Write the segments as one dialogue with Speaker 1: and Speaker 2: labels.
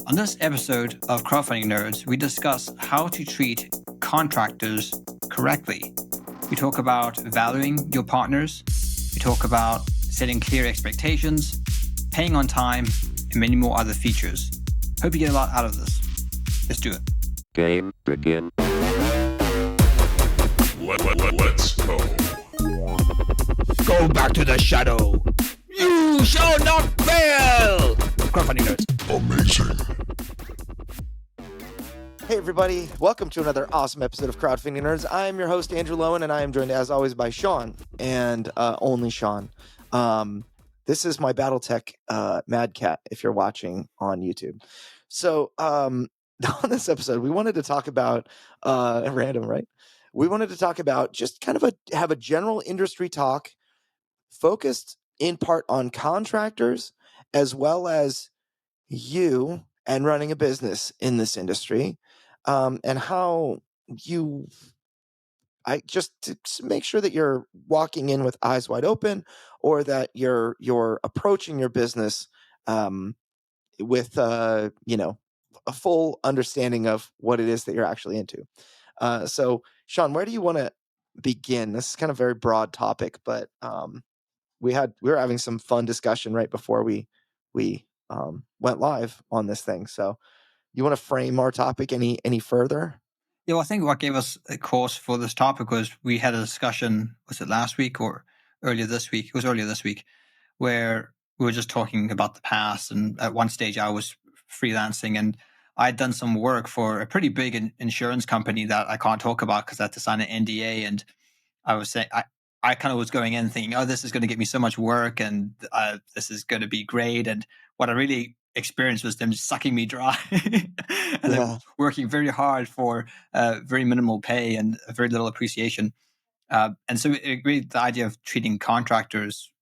Speaker 1: On this episode of Crowdfunding Nerds, we discuss how to treat contractors correctly. We talk about valuing your partners. We talk about setting clear expectations, paying on time, and many more other features. Hope you get a lot out of this. Let's do it.
Speaker 2: Game begin.
Speaker 3: Let's go.
Speaker 4: Go back to the shadow. You shall not fail. Crowdfunding Nerds.
Speaker 3: Amazing.
Speaker 5: Hey everybody, welcome to another awesome episode of Crowdfunding Nerds. I'm your host, Andrew Lowen, and I am joined as always by Sean, and only Sean. This is my Battletech Mad Cat, if you're watching on YouTube. So on this episode, we wanted to talk about, random, right? We wanted to talk about just kind of have a general industry talk focused in part on contractors as well as you and running a business in this industry, and how to make sure that you're walking in with eyes wide open, or that you're approaching your business with a full understanding of what it is that you're actually into. So Sean, where do you want to begin? This is kind of a very broad topic, but we were having some fun discussion right before we went live on this thing. So you want to frame our topic any further?
Speaker 1: Yeah, well, I think what gave us a course for this topic was we had a discussion, was it last week or earlier this week? It was earlier this week, where we were just talking about the past. And at one stage I was freelancing and I'd done some work for a pretty big insurance company that I can't talk about because I had to sign an NDA. And I was saying, I kind of was going in thinking, oh, this is going to get me so much work and this is going to be great. And what I really experienced was them sucking me dry and then working very hard for very minimal pay and very little appreciation. And so the idea of treating contractors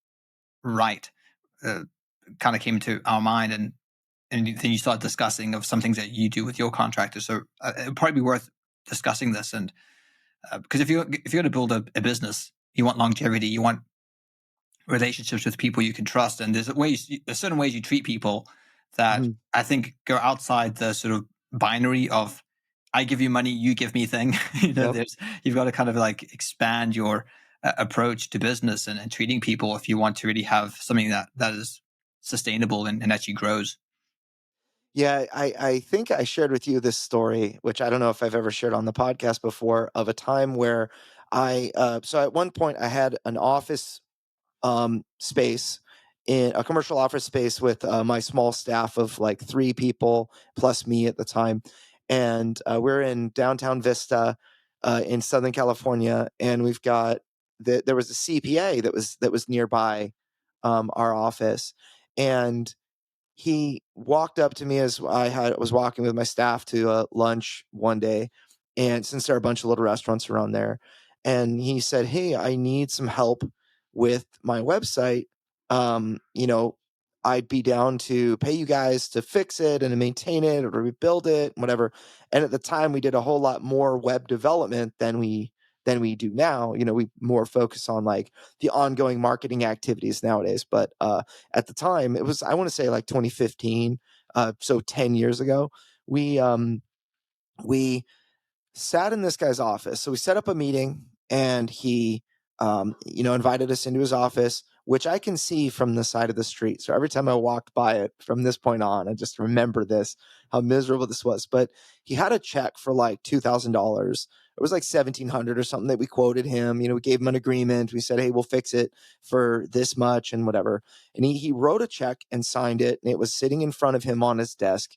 Speaker 1: right kind of came to our mind. And then you start discussing of some things that you do with your contractors. So it would probably be worth discussing this. And because if you're going to build a business, you want longevity, you want relationships with people you can trust. And there's certain ways you treat people that I think go outside the sort of binary of I give you money, you give me thing. You've got to kind of like expand your approach to business and treating people if you want to really have something that is sustainable and actually grows.
Speaker 5: Yeah, I think I shared with you this story, which I don't know if I've ever shared on the podcast before, of a time where so at one point I had an office space, in a commercial office space with my small staff of like 3 people plus me at the time. And we're in downtown Vista in Southern California. And we've got there was a CPA that was nearby our office. And he walked up to me as I was walking with my staff to lunch one day. And since there are a bunch of little restaurants around there, and he said, "Hey, I need some help with my website. I'd be down to pay you guys to fix it and to maintain it or to rebuild it, whatever." And at the time we did a whole lot more web development than we do now. We more focus on like the ongoing marketing activities nowadays. But at the time it was, I want to say like 2015. So 10 years ago, we sat in this guy's office. So we set up a meeting and he, invited us into his office, which I can see from the side of the street. So every time I walked by it from this point on, I just remember how miserable this was. But he had a check for like $2,000. It was like $1,700 or something that we quoted him. We gave him an agreement. We said, "Hey, we'll fix it for this much," and whatever. And he wrote a check and signed it, and it was sitting in front of him on his desk.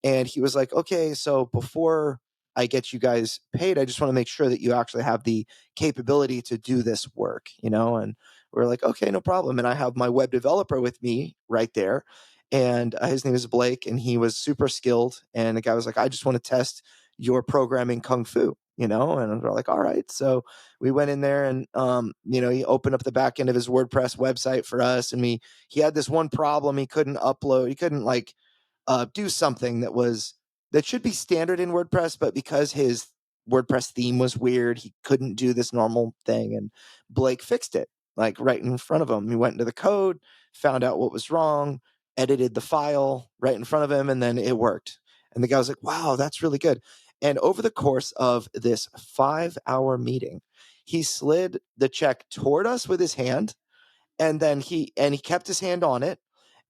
Speaker 5: And he was like, "Okay, so before I get you guys paid, I just want to make sure that you actually have the capability to do this work," and we're like, "Okay, no problem." And I have my web developer with me right there. And his name is Blake, and he was super skilled. And the guy was like, "I just want to test your programming kung fu," and we're like, "All right." So we went in there and, he opened up the back end of his WordPress website for us. And he had this one problem. He couldn't upload. He couldn't like do something that should be standard in WordPress, but because his WordPress theme was weird, he couldn't do this normal thing. And Blake fixed it like right in front of him. He went into the code, found out what was wrong, edited the file right in front of him, and then it worked. And the guy was like, wow, that's really good. And over the course of this 5-hour meeting, he slid the check toward us with his hand, and then he kept his hand on it.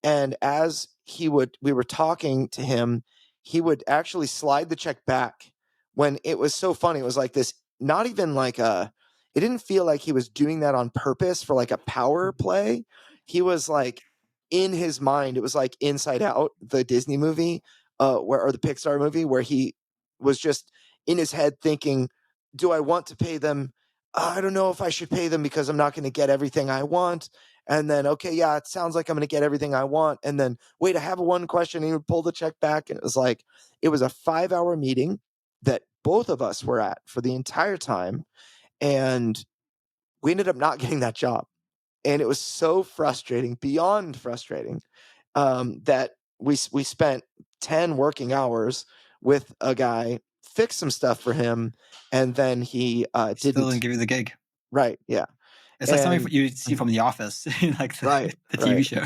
Speaker 5: And as we were talking to him, he would actually slide the check back. When it was so funny, it was like this, not even like it didn't feel like he was doing that on purpose for like a power play. He was like, in his mind, it was like Inside Out, the Disney movie, or the Pixar movie, where he was just in his head thinking, do I want to pay them? I don't know if I should pay them because I'm not going to get everything I want. And then, okay, yeah, it sounds like I'm going to get everything I want. And then, wait, I have one question. And he would pull the check back. And it was like, it was a 5-hour meeting that both of us were at for the entire time. And we ended up not getting that job. And it was so frustrating, beyond frustrating, that we spent 10 working hours with a guy, fixed some stuff for him, and then he
Speaker 1: Still
Speaker 5: didn't.
Speaker 1: didn't give you the gig.
Speaker 5: Right, yeah.
Speaker 1: It's like something
Speaker 5: And-
Speaker 1: you see from The Office, like the,
Speaker 5: Right,
Speaker 1: the TV
Speaker 5: right.
Speaker 1: show.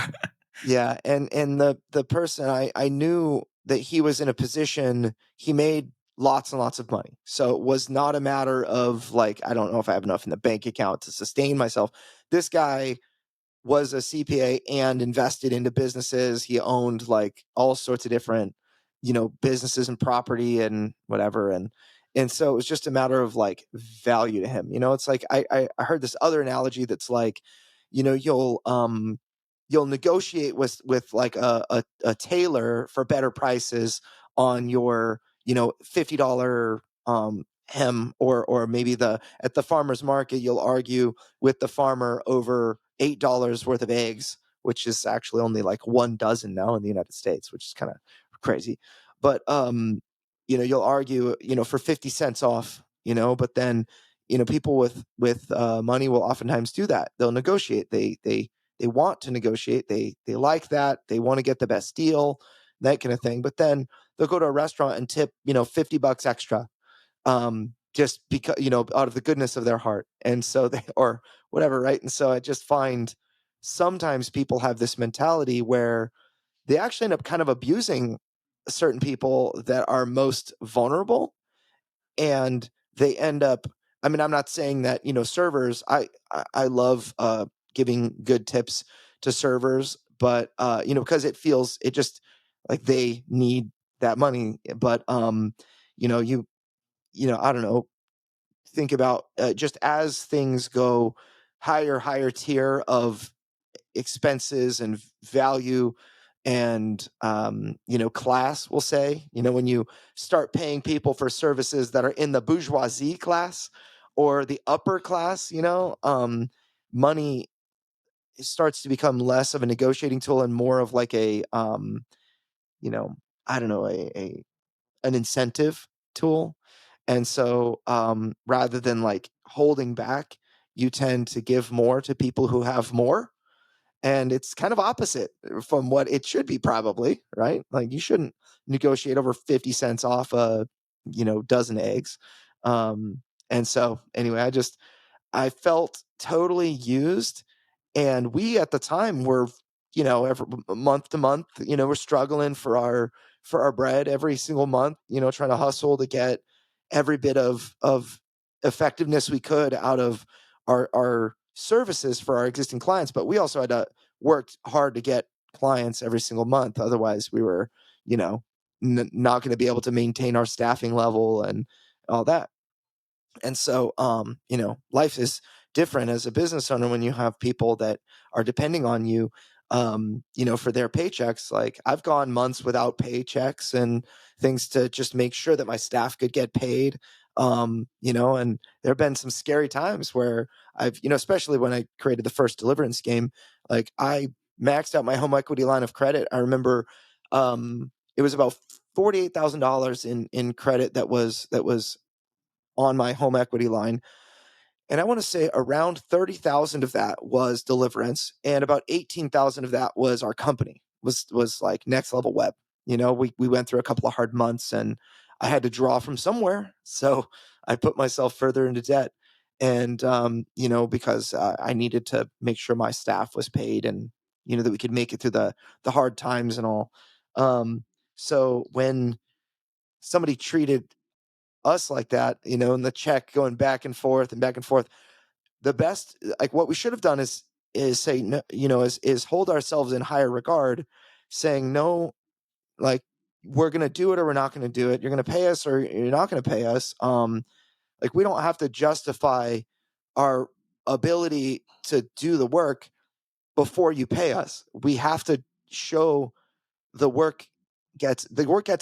Speaker 5: Yeah, and the person, I knew that he was in a position, he made lots and lots of money. So it was not a matter of like, I don't know if I have enough in the bank account to sustain myself. This guy was a CPA and invested into businesses. He owned like all sorts of different, businesses and property and whatever. And so it was just a matter of like value to him. It's like I heard this other analogy that's like, you'll negotiate with like a tailor for better prices on your $50 hem, or maybe at the farmer's market you'll argue with the farmer over $8 worth of eggs, which is actually only like 1 dozen now in the United States, which is kind of crazy. But you'll argue for 50 cents off, but then people with money will oftentimes do that. They'll negotiate. They want to negotiate. They like that. They want to get the best deal, that kind of thing. But then they'll go to a restaurant and tip, $50 extra, just because, out of the goodness of their heart. And so they, or whatever. Right. And so I just find sometimes people have this mentality where they actually end up kind of abusing certain people that are most vulnerable, and they end up, I mean, I'm not saying that, servers, I love giving good tips to servers, but because it just like they need that money. But I don't know, think about just as things go higher tier of expenses and value and class, we'll say, when you start paying people for services that are in the bourgeoisie class or the upper class, money starts to become less of a negotiating tool and more of like a I don't know, an incentive tool. And so rather than like holding back, you tend to give more to people who have more. And it's kind of opposite from what it should be, probably, right? Like you shouldn't negotiate over 50 cents off a, dozen eggs. And so anyway, I felt totally used. And we at the time were, every month to month, we're struggling for our bread every single month, trying to hustle to get every bit of effectiveness we could out of our services for our existing clients. But we also had to work hard to get clients every single month. Otherwise we were, not going to be able to maintain our staffing level and all that. And so, life is different as a business owner when you have people that are depending on you, for their paychecks. Like I've gone months without paychecks and things to just make sure that my staff could get paid. And there have been some scary times where I've, especially when I created the first Deliverance game, like I maxed out my home equity line of credit. I remember, it was about $48,000 in credit that was on my home equity line. And I want to say around 30,000 of that was Deliverance, and about 18,000 of that was our company, was like Next Level Web. We went through a couple of hard months and I had to draw from somewhere. So I put myself further into debt. And, because I needed to make sure my staff was paid and that we could make it through the hard times and all. So when somebody treated us like that, and the check going back and forth and back and forth, the best, like what we should have done is say no, is hold ourselves in higher regard, saying no, like we're going to do it or we're not going to do it. You're going to pay us or you're not going to pay us. Like we don't have to justify our ability to do the work before you pay us. We have to show the work gets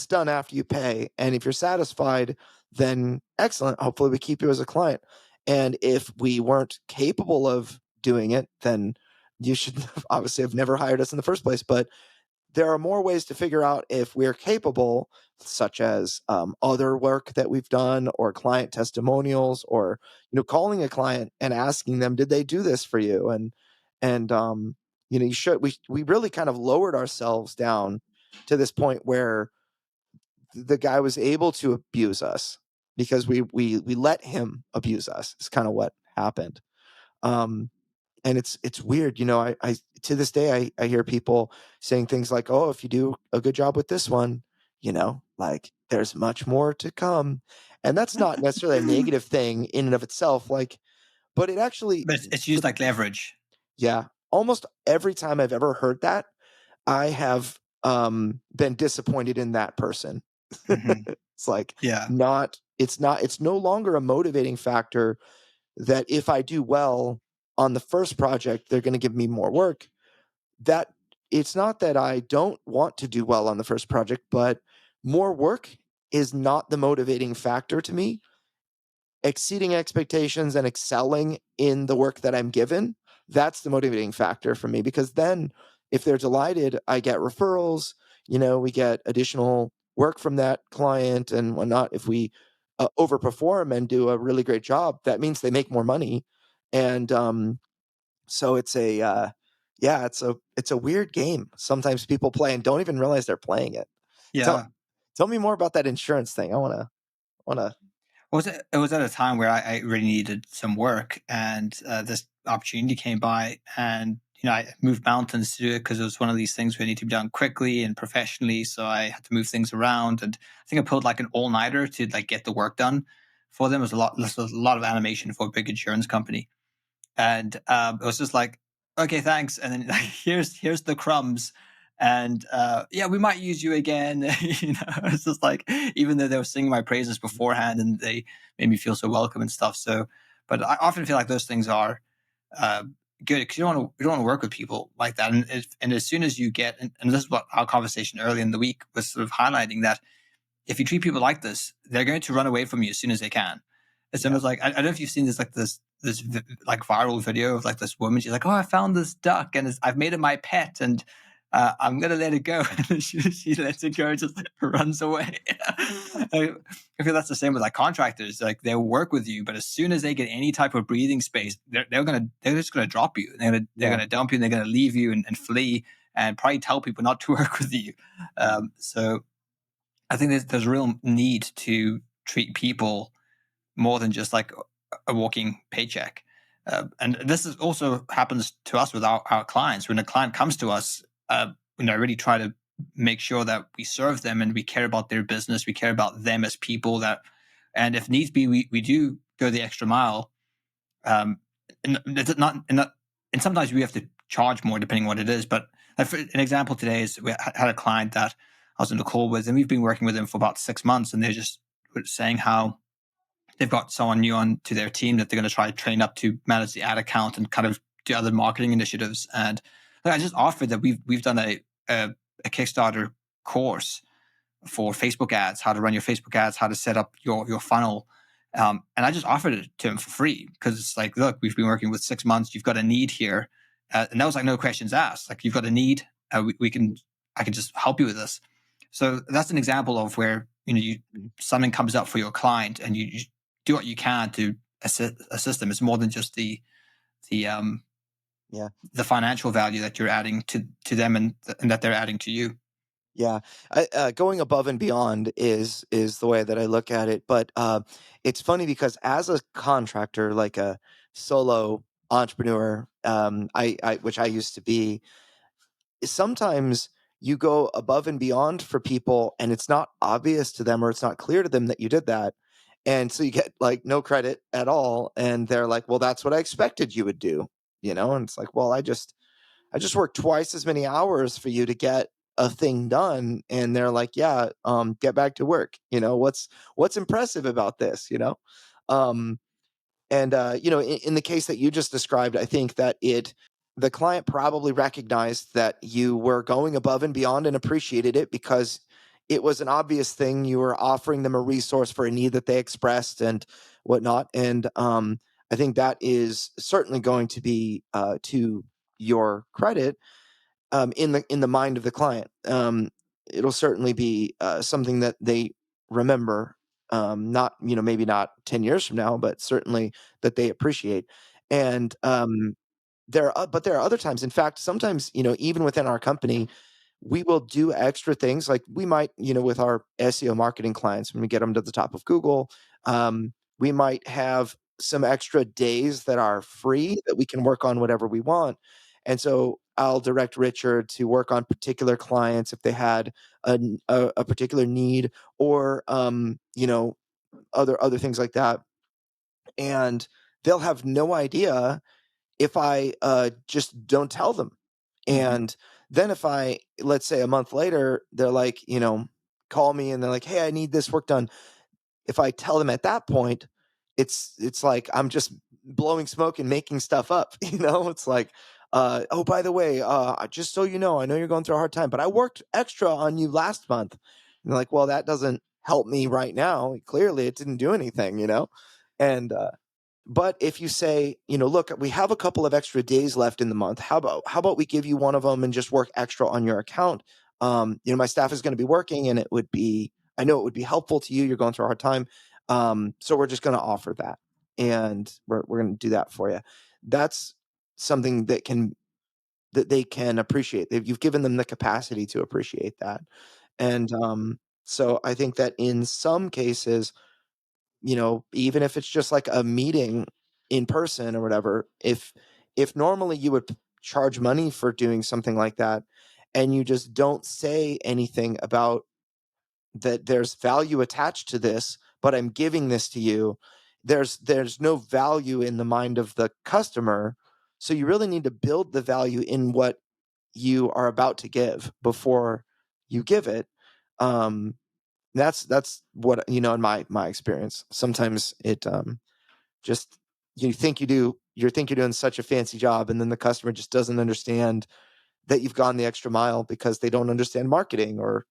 Speaker 5: done after you pay. And if you're satisfied, then excellent. Hopefully we keep you as a client. And if we weren't capable of doing it, then you should obviously have never hired us in the first place. But there are more ways to figure out if we're capable, such as other work that we've done or client testimonials, or calling a client and asking them, did they do this for you? And we really kind of lowered ourselves down to this point where the guy was able to abuse us because we let him abuse us. It's kind of what happened. And it's weird, I to this day I hear people saying things like, oh, if you do a good job with this one, like there's much more to come. And that's not necessarily a negative thing in and of itself, like, but it actually,
Speaker 1: But it's used like leverage.
Speaker 5: yeah, almost every time I've ever heard that, I have been disappointed in that person.
Speaker 1: Mm-hmm.
Speaker 5: It's like
Speaker 1: Yeah.
Speaker 5: it's no longer a motivating factor that if I do well on the first project, they're going to give me more work. That it's not that I don't want to do well on the first project, but more work is not the motivating factor to me. Exceeding expectations and excelling in the work that I'm given, that's the motivating factor for me, because then if they're delighted, I get referrals, we get additional work from that client and whatnot. If we overperform and do a really great job, that means they make more money. And so it's it's a weird game. Sometimes people play and don't even realize they're playing it.
Speaker 1: Yeah.
Speaker 5: Tell me more about that insurance thing. I want to.
Speaker 1: It was at a time where I really needed some work, and this opportunity came by, and I moved mountains to do it because it was one of these things where it needed to be done quickly and professionally. So I had to move things around, and I think I pulled like an all nighter to like get the work done for them. It was a lot of animation for a big insurance company, and it was just like, okay, thanks, and then like, here's the crumbs, and yeah, we might use you again. It's just like, even though they were singing my praises beforehand and they made me feel so welcome and stuff. So, but I often feel like those things are uh, good because you don't want to work with people like that. And as soon as you get, and this is what our conversation early in the week was sort of highlighting, that if you treat people like this, they're going to run away from you as soon as they can. It's almost like, I don't know if you've seen this like viral video of like this woman. She's like, oh, I found this duck and I've made it my pet, and I'm gonna let it go. And she lets it go, just runs away. I feel that's the same with like contractors. Like they'll work with you, but as soon as they get any type of breathing space, they're just gonna drop you. They're gonna dump you. And they're gonna leave you and flee, and probably tell people not to work with you. So I think there's a real need to treat people more than just like a walking paycheck. And this also happens to us with our clients. When a client comes to us, I really try to make sure that we serve them and we care about their business. We care about them as people. And if needs be, we do go the extra mile. And it's not, and sometimes we have to charge more depending on what it is. But like, for an example today is we had a client that I was in a call with, and we've been working with them for about 6 months, and they're just saying how they've got someone new on to their team that they're going to try to train up to manage the ad account and kind of do other marketing initiatives. And like, I just offered that we've done a Kickstarter course for Facebook ads, how to run your Facebook ads, how to set up your funnel. And I just offered it to him for free because it's like, look, we've been working with 6 months. You've got a need here. And that was like no questions asked. Like, you've got a need. I can just help you with this. So that's an example of where, something comes up for your client and you do what you can to assist them. It's more than just the financial value that you're adding to them and that they're adding to you.
Speaker 5: Yeah, going above and beyond is the way that I look at it. But it's funny because as a contractor, like a solo entrepreneur, I which I used to be, sometimes you go above and beyond for people and it's not obvious to them or it's not clear to them that you did that. And so you get like no credit at all. And they're like, well, that's what I expected you would do, and it's like, well, I just worked twice as many hours for you to get a thing done. And they're like, yeah, get back to work. What's impressive about this, Um, and in the case that you just described, I think that the client probably recognized that you were going above and beyond and appreciated it because it was an obvious thing. You were offering them a resource for a need that they expressed and whatnot. And I think that is certainly going to be to your credit in the mind of the client. It'll certainly be something that they remember. Not maybe not 10 years from now, but certainly that they appreciate. And but there are other times. In fact, sometimes even within our company, we will do extra things. Like we might with our SEO marketing clients, when we get them to the top of Google, we might have some extra days that are free that we can work on whatever we want. And so I'll direct Richard to work on particular clients if they had a particular need, or other things like that. And they'll have no idea if I just don't tell them. And then if let's say a month later, they're like, call me and they're like, hey, I need this work done. If I tell them at that point, it's like I'm just blowing smoke and making stuff up. It's like, oh, by the way, just so you know, I know you're going through a hard time, but I worked extra on you last month. And they're like, well, that doesn't help me right now. Clearly, it didn't do anything, And but if you say, look, we have a couple of extra days left in the month. How about we give you one of them and just work extra on your account? My staff is going to be working, and I know it would be helpful to you. You're going through a hard time, so we're just going to offer that, and we're going to do that for you. That's something that they can appreciate. You've given them the capacity to appreciate that, and so I think that in some cases, even if it's just like a meeting in person or whatever, if normally you would charge money for doing something like that, and you just don't say anything about that there's value attached to this, but I'm giving this to you, there's no value in the mind of the customer. So you really need to build the value in what you are about to give before you give it. That's what in my experience. Sometimes it just you think you think you're doing such a fancy job, and then the customer just doesn't understand that you've gone the extra mile because they don't understand marketing, or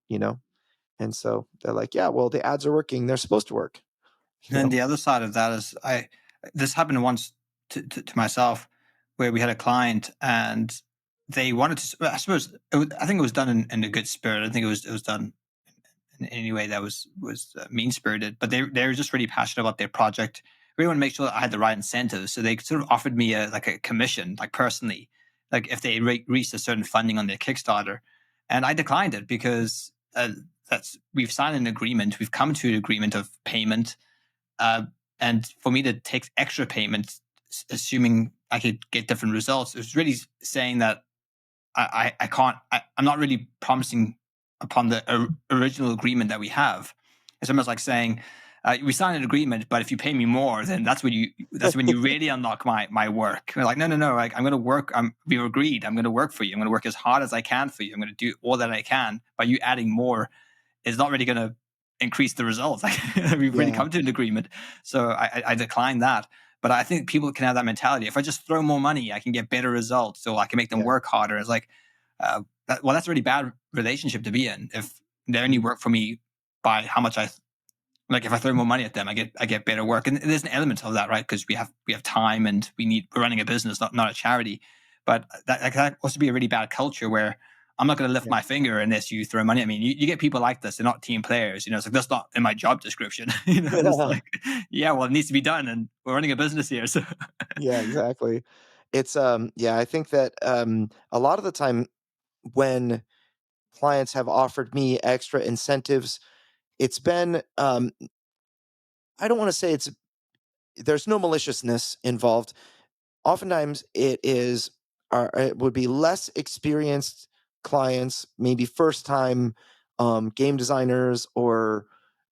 Speaker 5: and so they're like, yeah, well, the ads are working, they're supposed to work.
Speaker 1: Then the other side of that is this happened once to myself, where we had a client and they wanted to. I suppose I think it was done in a good spirit. I think it was done in any way that was mean spirited. But they were just really passionate about their project. Really want to make sure that I had the right incentives. So they sort of offered me a commission, like personally, like if they reached a certain funding on their Kickstarter, and I declined it because we've signed an agreement. We've come to an agreement of payment. And for me to take extra payments, assuming I could get different results, it was really saying that I can't. I'm not really promising upon the original agreement that we have. It's almost like saying we signed an agreement, but if you pay me more, then that's when you really unlock my work. We're like, no. Like I'm going to work. We've agreed. I'm going to work for you. I'm going to work as hard as I can for you. I'm going to do all that I can. By you adding more, is not really going to increase the results. Like we've really come to an agreement. So I decline that. But I think people can have that mentality. If I just throw more money, I can get better results, so I can make them work harder. It's like, that's a really bad relationship to be in. If they only work for me by how much like, if I throw more money at them, I get better work. And there's an element of that, right? Because we have time, and we're running a business, not a charity. But that can also be a really bad culture where I'm not going to lift my finger unless you throw money at me. You get people like this. They're not team players. It's like, that's not in my job description. It's like, yeah, well, it needs to be done, and we're running a business here. So
Speaker 5: Yeah, exactly. It's I think that a lot of the time when clients have offered me extra incentives, it's been I don't want to say there's no maliciousness involved. Oftentimes it would be less experienced clients, maybe first time game designers or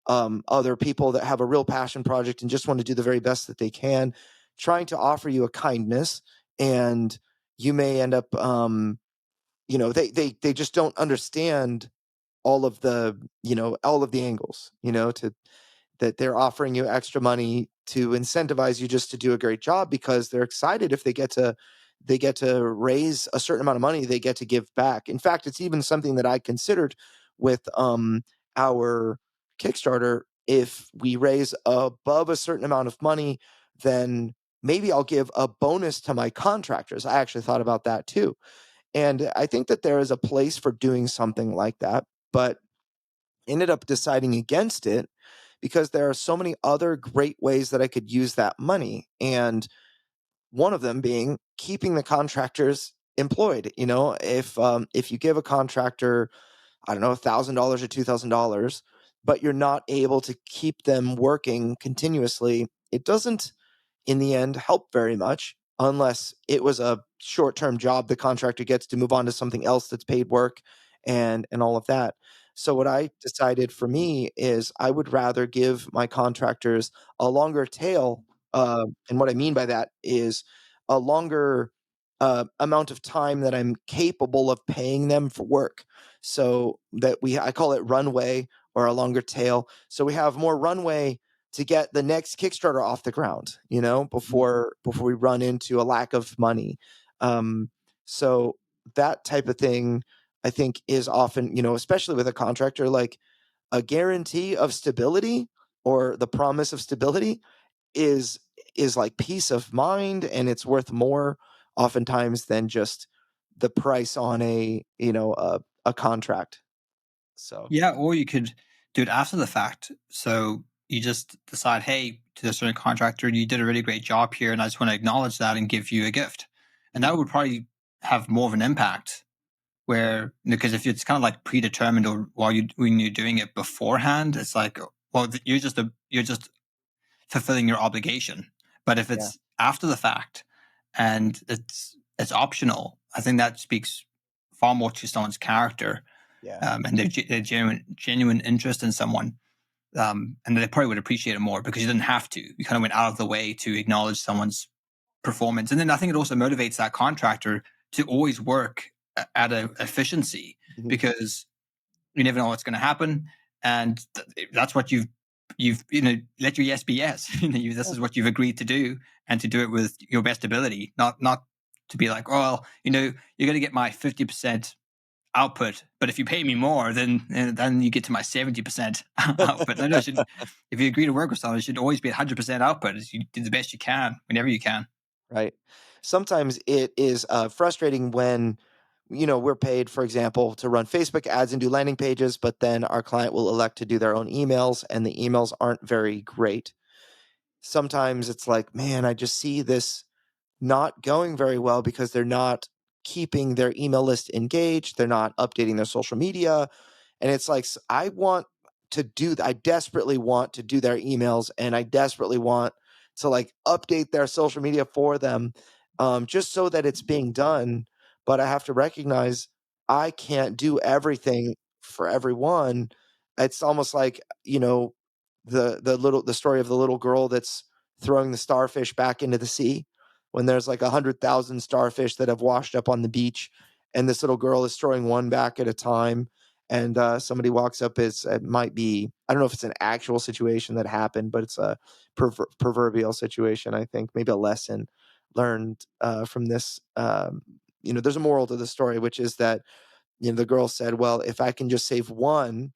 Speaker 5: other people that have a real passion project and just want to do the very best that they can, trying to offer you a kindness, and you may end up they just don't understand all of the all of the angles, to that they're offering you extra money to incentivize you just to do a great job because they're excited if they get to raise a certain amount of money, they get to give back. In fact, it's even something that I considered with our Kickstarter. If we raise above a certain amount of money, then maybe I'll give a bonus to my contractors. I actually thought about that too. And I think that there is a place for doing something like that, but ended up deciding against it because there are so many other great ways that I could use that money. And one of them being keeping the contractors employed. If you give a contractor, I don't know, $1,000 or $2,000, but you're not able to keep them working continuously, it doesn't in the end help very much unless it was a short-term job. The contractor gets to move on to something else that's paid work and all of that. So what I decided for me is I would rather give my contractors a longer tail. And what I mean by that is a longer amount of time that I'm capable of paying them for work. So that I call it runway or a longer tail. So we have more runway to get the next Kickstarter off the ground, before we run into a lack of money. So that type of thing, I think, is often, especially with a contractor, like a guarantee of stability or the promise of stability is like peace of mind, and it's worth more oftentimes than just the price on a contract. So
Speaker 1: Yeah, or you could do it after the fact. So you just decide, hey, to the certain contractor, you did a really great job here, and I just want to acknowledge that and give you a gift. And that would probably have more of an impact. Where, because if it's kind of like predetermined, or when you're doing it beforehand, it's like, well, you're just fulfilling your obligation. But if
Speaker 5: yeah,
Speaker 1: it's after the fact and it's optional, I think that speaks far more to someone's character,
Speaker 5: yeah,
Speaker 1: and their genuine interest in someone. And they probably would appreciate it more because you didn't have to. You kind of went out of the way to acknowledge someone's performance. And then I think it also motivates that contractor to always work at a efficiency,
Speaker 5: mhm,
Speaker 1: because you never know what's going to happen. And that's what you've let your yes be yes. This is what you've agreed to do, and to do it with your best ability, not to be like, well, you're going to get my 50% output, but if you pay me more, then you get to my 70% output. No, if you agree to work with someone, it should always be 100% output. You do the best you can whenever you can.
Speaker 5: right. Sometimes it is frustrating when we're paid, for example, to run Facebook ads and do landing pages, but then our client will elect to do their own emails, and the emails aren't very great. Sometimes it's like, man, I just see this not going very well because they're not keeping their email list engaged. They're not updating their social media. And it's like, I desperately want to do their emails, and I desperately want to like update their social media for them, just so that it's being done. But I have to recognize I can't do everything for everyone. It's almost like, the story of the little girl that's throwing the starfish back into the sea when there's like 100,000 starfish that have washed up on the beach, and this little girl is throwing one back at a time. And somebody walks up. It might be, I don't know if it's an actual situation that happened, but it's a proverbial situation. I think maybe a lesson learned from this. There's a moral to the story, which is that the girl said, well, if I can just save one,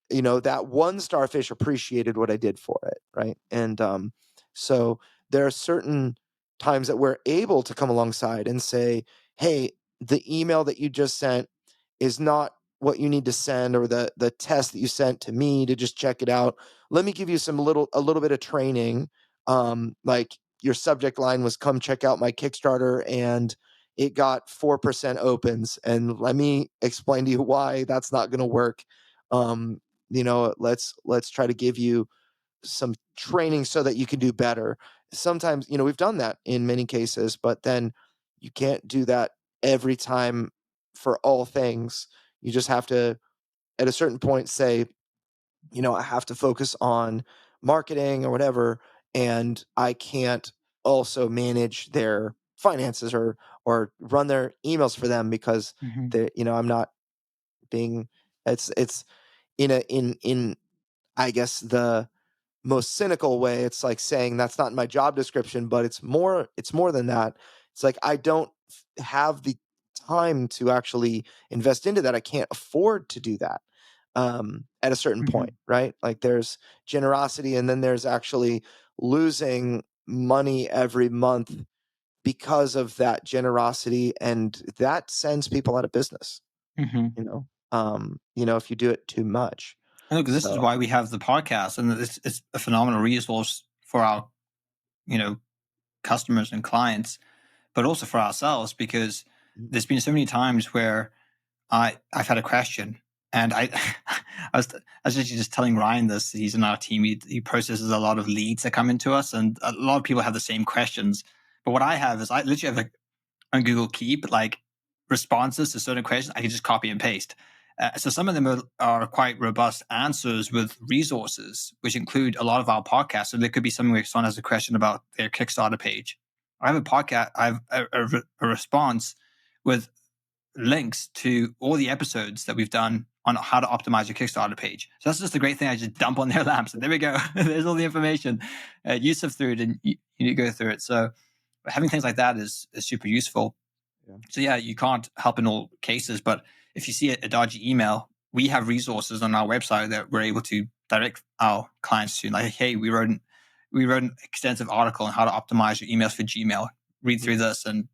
Speaker 5: that one starfish appreciated what I did for it, right? And so there are certain times that we're able to come alongside and say, hey, the email that you just sent is not what you need to send, or the test that you sent to me to just check it out. Let me give you a little bit of training. Like your subject line was, come check out my Kickstarter, and it got 4% opens, and let me explain to you why that's not going to work. um, let's try to give you some training so that you can do better. Sometimes, we've done that in many cases, but then you can't do that every time for all things. You just have to, at a certain point, say, I have to focus on marketing or whatever, and I can't also manage their finances or run their emails for them because I'm not being, it's in I guess the most cynical way, it's like saying that's not my job description, but it's more than that. It's like I don't have the time to actually invest into that. I can't afford to do that at a certain point, right? Like there's generosity, and then there's actually losing money every month because of that generosity, and that sends people out of business. If you do it too much.
Speaker 1: I know, because this is why we have the podcast, and it's a phenomenal resource for our, customers and clients, but also for ourselves, because there's been so many times where I've had a question, and I was actually just telling Ryan this. He's in our team. He processes a lot of leads that come into us, and a lot of people have the same questions. But what I have is I literally have on Google Keep like responses to certain questions. I can just copy and paste. So some of them are quite robust answers with resources, which include a lot of our podcasts. So there could be something where someone has a question about their Kickstarter page. I have a podcast. I have a response with links to all the episodes that we've done on how to optimize your Kickstarter page. So that's just a great thing. I just dump on their laps, and there we go. There's all the information. You sift through it, and you go through it. So having things like that is super useful. Yeah. So yeah, you can't help in all cases, but if you see a dodgy email, we have resources on our website that we're able to direct our clients to. Like, hey, we wrote an extensive article on how to optimize your emails for Gmail. Read through this and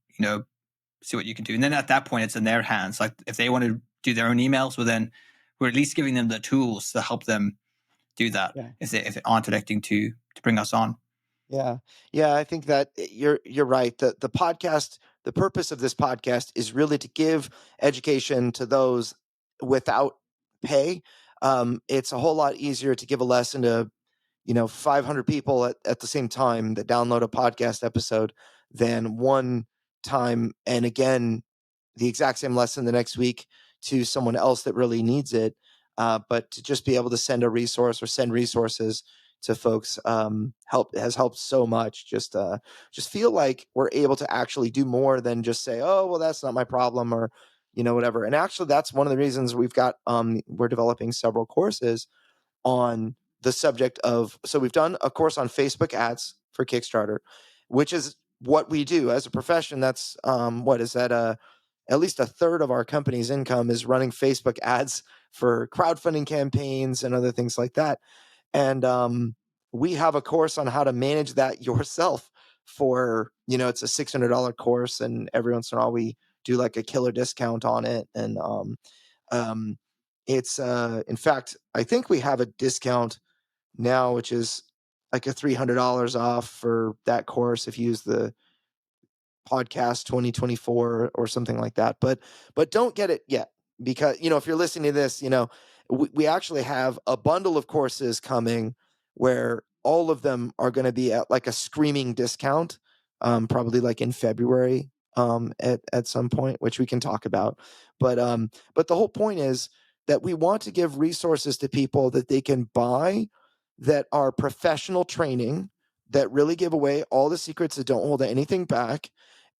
Speaker 1: see what you can do. And then at that point, it's in their hands. Like if they want to do their own emails, well, then we're at least giving them the tools to help them do that. Yeah. If they aren't electing to bring us on.
Speaker 5: Yeah. I think that you're right. The podcast, the purpose of this podcast is really to give education to those without pay. It's a whole lot easier to give a lesson to 500 people at the same time that download a podcast episode than one time, and again the exact same lesson the next week to someone else that really needs it. But to just be able to send a resource or send resources to folks has helped so much. Just feel like we're able to actually do more than just say, oh well, that's not my problem, or whatever. And actually that's one of the reasons we've got we're developing several courses on the subject of, so we've done a course on Facebook ads for Kickstarter, which is what we do as a profession. That's what is that at least a third of our company's income is running Facebook ads for crowdfunding campaigns and other things like that. And we have a course on how to manage that yourself for, it's a $600 course, and every once in a while we do like a killer discount on it. And it's in fact, I think we have a discount now, which is like a $300 off for that course if you use the podcast 2024 or something like that. But don't get it yet, because if you're listening to this, we actually have a bundle of courses coming where all of them are going to be at like a screaming discount, probably like in February at some point, which we can talk about. But the whole point is that we want to give resources to people that they can buy that are professional training, that really give away all the secrets, that don't hold anything back,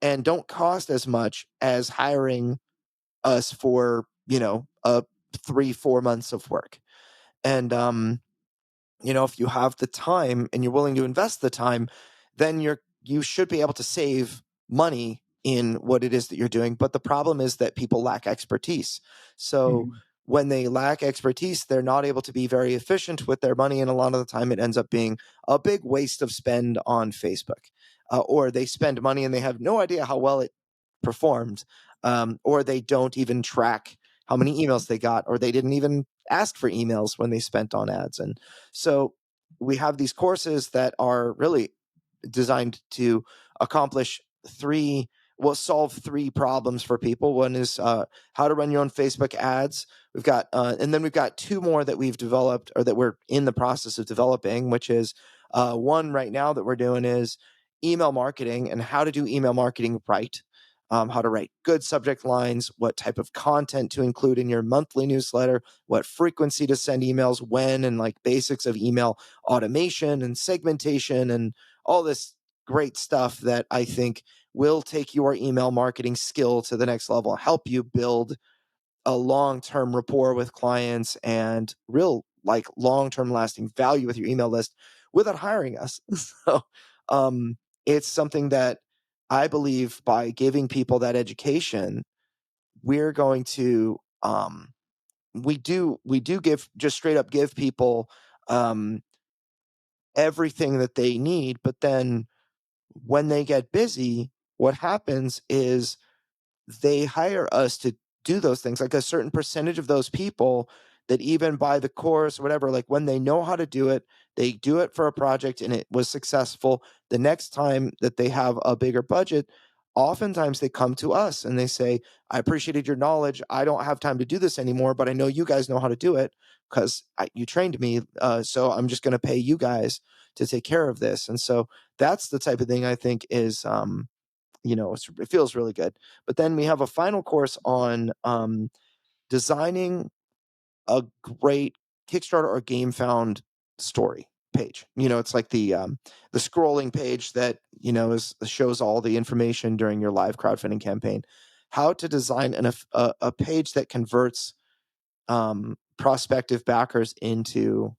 Speaker 5: and don't cost as much as hiring us for, 3-4 months of work. And, if you have the time and you're willing to invest the time, then you should be able to save money in what it is that you're doing. But the problem is that people lack expertise. So when they lack expertise, they're not able to be very efficient with their money. And a lot of the time it ends up being a big waste of spend on Facebook. Or they spend money and they have no idea how well it performed. Or they don't even track how many emails they got, or they didn't even ask for emails when they spent on ads. And so we have these courses that are really designed to solve 3 problems for people. One is how to run your own Facebook ads. We've got, and then we've got 2 more that we've developed, or that we're in the process of developing, which is one right now that we're doing is email marketing and how to do email marketing right. how to write good subject lines, what type of content to include in your monthly newsletter, what frequency to send emails when, and like basics of email automation and segmentation and all this great stuff that I think will take your email marketing skill to the next level, help you build a long-term rapport with clients and real like long-term lasting value with your email list without hiring us. So it's something that I believe by giving people that education, we're going to we do give, just straight up give people everything that they need. But then when they get busy, what happens is they hire us to do those things. Like a certain percentage of those people that even buy the course or whatever, like when they know how to do it, they do it for a project and it was successful. The next time that they have a bigger budget, oftentimes they come to us and they say, I appreciated your knowledge. I don't have time to do this anymore, but I know you guys know how to do it because you trained me. So I'm just going to pay you guys to take care of this. And so that's the type of thing I think is, it feels really good. But then we have a final course on designing a great Kickstarter or GameFound story page. It's like the scrolling page that shows all the information during your live crowdfunding campaign. How to design a page that converts prospective backers into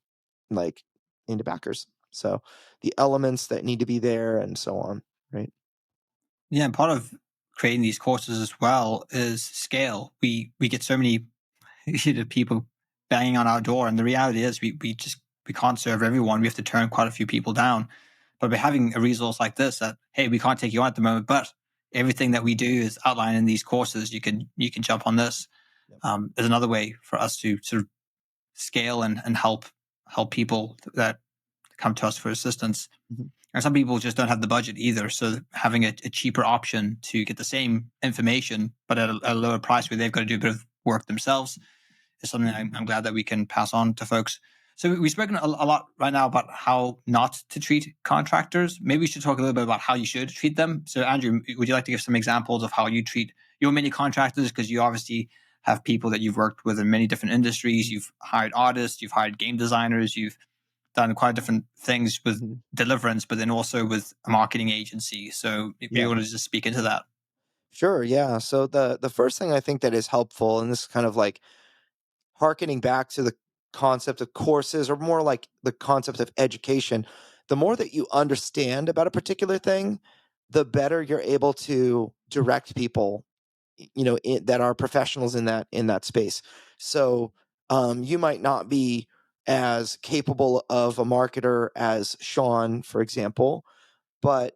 Speaker 5: backers. So the elements that need to be there and so on, right?
Speaker 1: Yeah, and part of creating these courses as well is scale. We get so many people banging on our door, and the reality is we can't serve everyone. We have to turn quite a few people down. But by having a resource like this, that hey, we can't take you on at the moment, but everything that we do is outlined in these courses. You can jump on this. There's another way for us to sort of scale and help people that come to us for assistance.
Speaker 5: Mm-hmm.
Speaker 1: And some people just don't have the budget either. So having a cheaper option to get the same information, but at a lower price where they've got to do a bit of work themselves is something I'm glad that we can pass on to folks. So we've spoken a lot right now about how not to treat contractors. Maybe we should talk a little bit about how you should treat them. So Andrew, would you like to give some examples of how you treat your many contractors? Because you obviously have people that you've worked with in many different industries. You've hired artists, you've hired game designers, you've done quite different things with deliverance, but then also with a marketing agency. So if you want to just speak into that.
Speaker 5: Sure. Yeah. So the first thing I think that is helpful, and this is kind of like harkening back to the concept of courses, or more like the concept of education, the more that you understand about a particular thing, the better you're able to direct people, that are professionals in that space. So you might not be as capable of a marketer as Sean, for example, but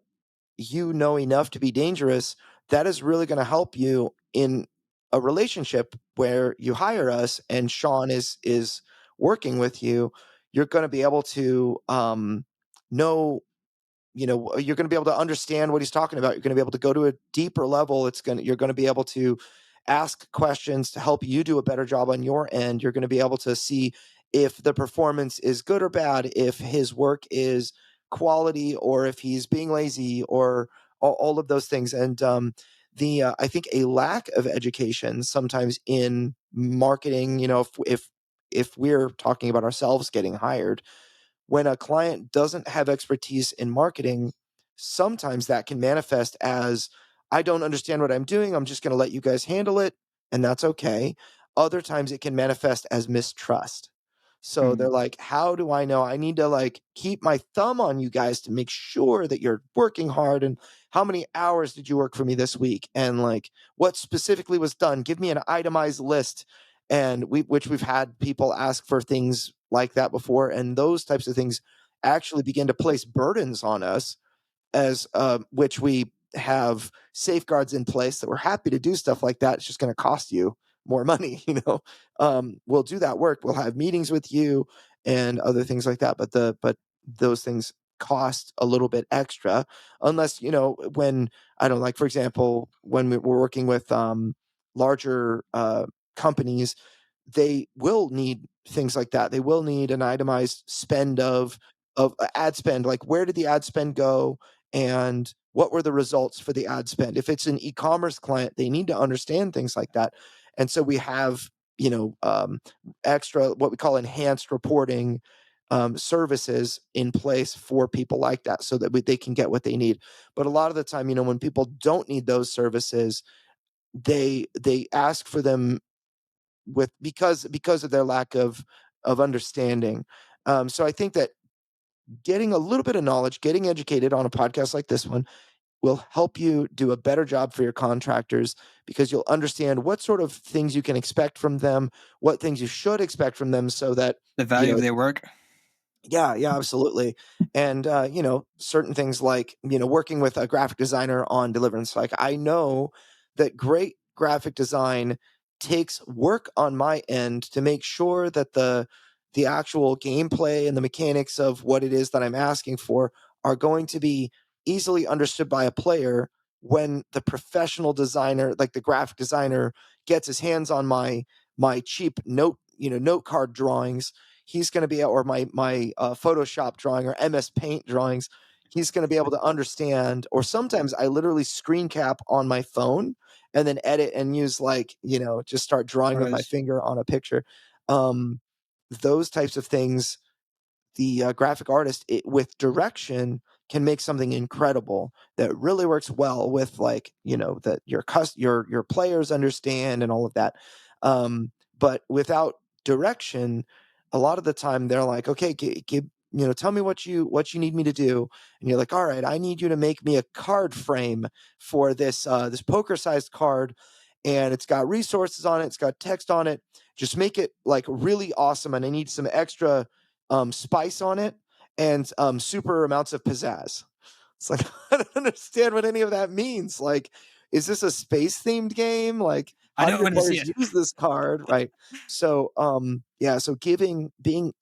Speaker 5: you know enough to be dangerous. That is really going to help you in a relationship where you hire us and Sean is working with you. You're going to be able to know, you're going to be able to understand what he's talking about. You're going to be able to go to a deeper level. You're going to be able to ask questions to help you do a better job on your end. You're going to be able to see if the performance is good or bad, if his work is quality, or if he's being lazy, or all of those things. And I think a lack of education sometimes in marketing, if we're talking about ourselves getting hired, when a client doesn't have expertise in marketing, sometimes that can manifest as, I don't understand what I'm doing, I'm just going to let you guys handle it, and that's okay. Other times it can manifest as mistrust. So they're like, how do I know? I need to like keep my thumb on you guys to make sure that you're working hard. And how many hours did you work for me this week? And like, what specifically was done? Give me an itemized list. And which we've had people ask for things like that before. And those types of things actually begin to place burdens on us, as which we have safeguards in place that we're happy to do stuff like that. It's just going to cost you more money. We'll do that work. We'll have meetings with you and other things like that. But those things cost a little bit extra, unless, when, I don't, like, for example, when we're working with larger companies, they will need things like that. They will need an itemized spend of ad spend. Like, where did the ad spend go? and what were the results for the ad spend. If it's an e-commerce client, they need to understand things like that. And so we have, extra, what we call enhanced reporting services in place for people like that, so that they can get what they need. But a lot of the time, when people don't need those services, they ask for them because of their lack of understanding. So I think that getting a little bit of knowledge, getting educated on a podcast like this one, will help you do a better job for your contractors, because you'll understand what sort of things you can expect from them, what things you should expect from them, so that
Speaker 1: The value of their work.
Speaker 5: yeah, absolutely. And certain things like, working with a graphic designer on Deliverance. Like, I know that great graphic design takes work on my end to make sure that the actual gameplay and the mechanics of what it is that I'm asking for are going to be easily understood by a player. When the professional designer, like the graphic designer, gets his hands on my cheap note card drawings, he's going to be, or my Photoshop drawing or MS Paint drawings, he's going to be able to understand. Or sometimes I literally screen cap on my phone and then edit and use, like, just start drawing with my
Speaker 1: Right.
Speaker 5: finger on a picture. Those types of things, the graphic artist, with direction, can make something incredible that really works well with, like, that your players understand and all of that. But without direction, a lot of the time they're like, okay, tell me what you need me to do. And you're like, all right, I need you to make me a card frame for this poker sized card, and it's got resources on it, it's got text on it. Just make it like really awesome, and I need some extra spice on it, and super amounts of pizzazz. It's like, I don't understand what any of that means. Like, is this a space themed game? Like,
Speaker 1: I
Speaker 5: how do
Speaker 1: know
Speaker 5: your
Speaker 1: when to see
Speaker 5: players
Speaker 1: it.
Speaker 5: use this card? Right. So, so being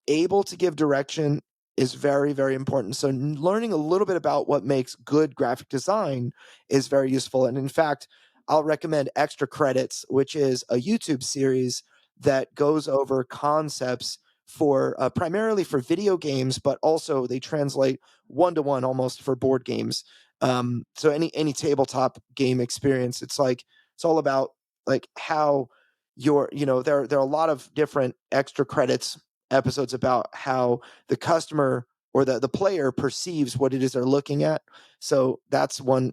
Speaker 5: able to give direction is very, very important. So learning a little bit about what makes good graphic design is very useful. And in fact, I'll recommend Extra Credits, which is a YouTube series that goes over concepts for primarily for video games, but also they translate one-to-one almost for board games. So any tabletop game experience, it's all about, like, how there are a lot of different Extra Credits episodes about how the customer or the player perceives what it is they're looking at. So that's one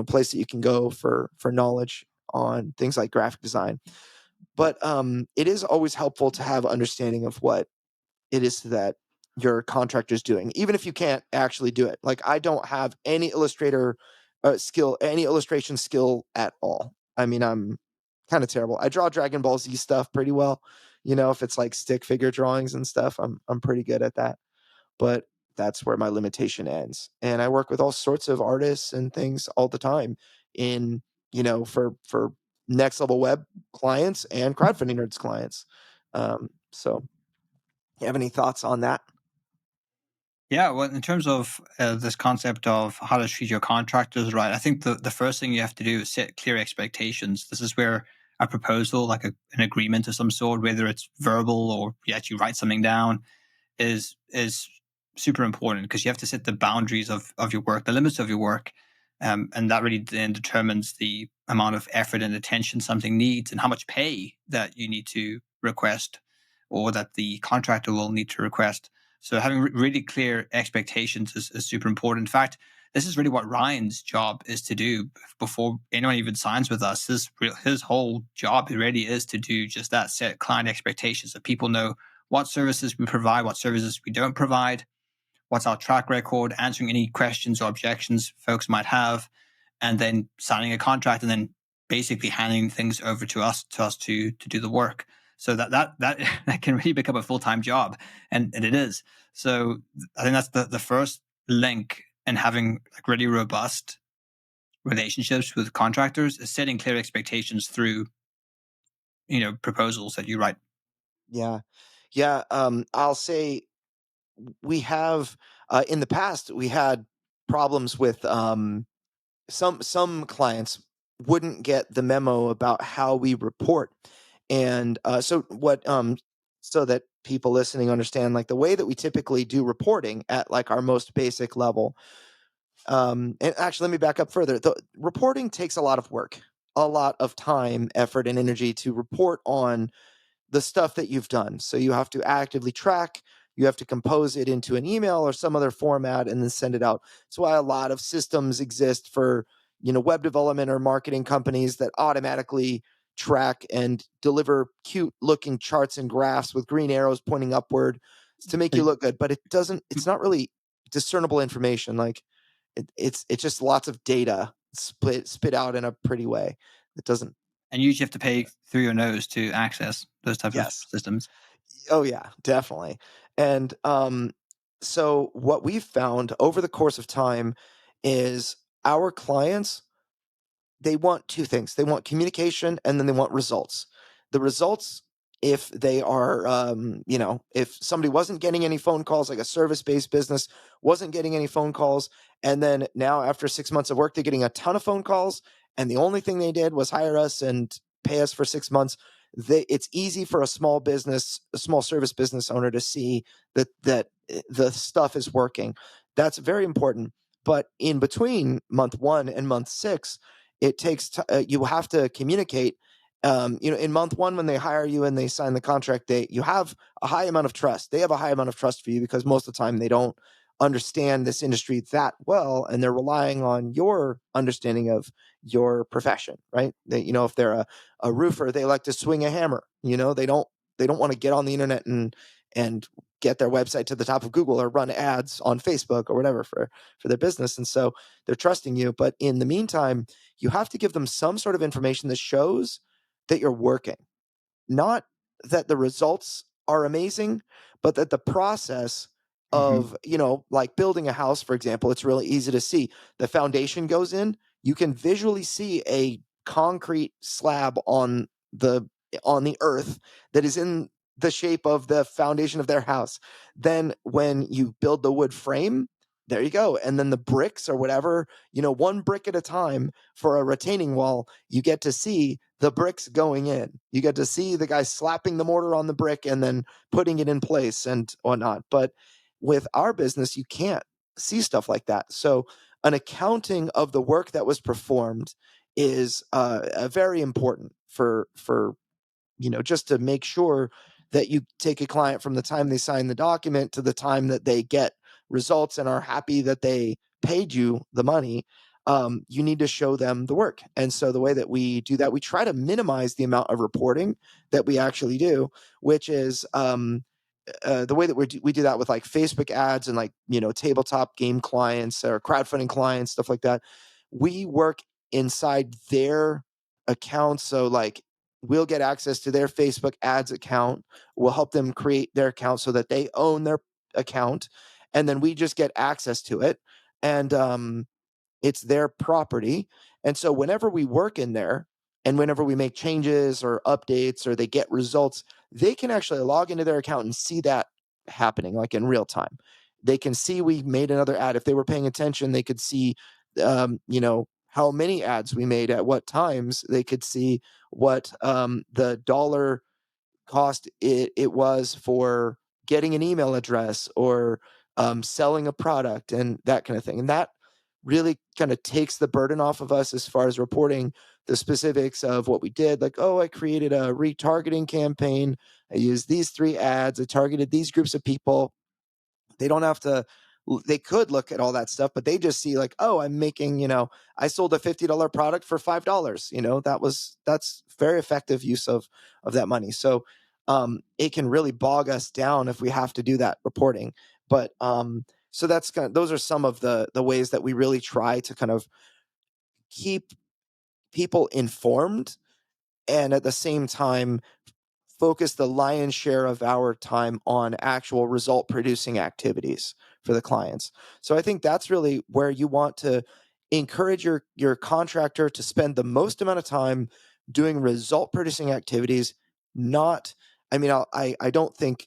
Speaker 5: place that you can go for knowledge on things like graphic design. But it is always helpful to have understanding of what it is that your contractor's doing, even if you can't actually do it. Like, I don't have any any illustration skill at all. I mean, I'm kind of terrible. I draw Dragon Ball Z stuff pretty well. If it's like stick figure drawings and stuff, I'm pretty good at that. But that's where my limitation ends. And I work with all sorts of artists and things all the time in, for next level web clients and crowdfunding nerds clients. So you have any thoughts on that?
Speaker 1: Yeah, well, in terms of this concept of how to treat your contractors right, I think the first thing you have to do is set clear expectations. This is where a proposal, like an agreement of some sort, whether it's verbal or you actually write something down, is super important, because you have to set the boundaries of your work, the limits of your work, and that really then determines the amount of effort and attention something needs, and how much pay that you need to request, or that the contractor will need to request. So having really clear expectations is super important. In fact, this is really what Ryan's job is to do before anyone even signs with us. His whole job really is to do just that: set client expectations, so people know what services we provide, what services we don't provide, what's our track record, answering any questions or objections folks might have, and then signing a contract, and then basically handing things over to us to do the work. So that can really become a full-time job, and it is. So I think that's the first link in having like really robust relationships with contractors, is setting clear expectations through proposals that you write.
Speaker 5: Yeah. I'll say we have in the past we had problems with some clients wouldn't get the memo about how we report. And so that people listening understand, like, the way that we typically do reporting at, like, our most basic level, And actually, let me back up further. The reporting takes a lot of work, a lot of time, effort, and energy to report on the stuff that you've done. So you have to actively track, you have to compose it into an email or some other format and then send it out. That's why a lot of systems exist for, web development or marketing companies that automatically track and deliver cute looking charts and graphs with green arrows pointing upward to make you look good. But it's not really discernible information. Like it's just lots of data spit out in a pretty way. It doesn't.
Speaker 1: And usually you have to pay through your nose to access those types of
Speaker 5: Yes.
Speaker 1: systems.
Speaker 5: Oh yeah, definitely. And so what we've found over the course of time is our clients, they want two things. They want communication and then they want results. The results, if they are, if somebody wasn't getting any phone calls, like a service-based business wasn't getting any phone calls, and then now after 6 months of work, they're getting a ton of phone calls, and the only thing they did was hire us and pay us for 6 months. It's easy for a small service business owner to see that the stuff is working. That's very important. But in between month 1 and month 6, it takes you have to communicate. In month 1, when they hire you and they sign the contract, you have a high amount of trust. They have a high amount of trust for you because most of the time they don't understand this industry that well, and they're relying on your understanding of your profession, right? If they're a roofer, they like to swing a hammer. They don't want to get on the internet and get their website to the top of Google or run ads on Facebook or whatever for their business. And so they're trusting you. But in the meantime, you have to give them some sort of information that shows that you're working, not that the results are amazing, but that the process of, like building a house, for example, it's really easy to see. The foundation goes in, you can visually see a concrete slab on the earth that is in the shape of the foundation of their house. Then when you build the wood frame, there you go. And then the bricks or whatever, one brick at a time for a retaining wall, you get to see the bricks going in. You get to see the guy slapping the mortar on the brick and then putting it in place and whatnot. But with our business, you can't see stuff like that. So an accounting of the work that was performed is very important for just to make sure that you take a client from the time they sign the document to the time that they get results and are happy that they paid you the money. You need to show them the work. And so the way that we do that, we try to minimize the amount of reporting that we actually do, which is the way that we do that with like Facebook ads and like, tabletop game clients or crowdfunding clients, stuff like that. We work inside their accounts. So like we'll get access to their Facebook ads account. We'll help them create their account so that they own their account. And then we just get access to it. And it's their property. And so whenever we work in there and whenever we make changes or updates or they get results, they can actually log into their account and see that happening like in real time. They can see we made another ad. If they were paying attention, they could see, how many ads we made at what times. They could see what the dollar cost it was for getting an email address or selling a product and that kind of thing. And that really kind of takes the burden off of us as far as reporting the specifics of what we did. Like, oh, I created a retargeting campaign. I used these 3 ads. I targeted these groups of people. They don't have to, they could look at all that stuff, but they just see like, oh, I'm making, I sold a $50 product for $5. That's very effective use of that money. So it can really bog us down if we have to do that reporting. But so that's those are some of the ways that we really try to kind of keep people informed and at the same time focus the lion's share of our time on actual result producing activities for the clients. So I think that's really where you want to encourage your contractor to spend the most amount of time doing result producing activities. Not, I mean, I don't think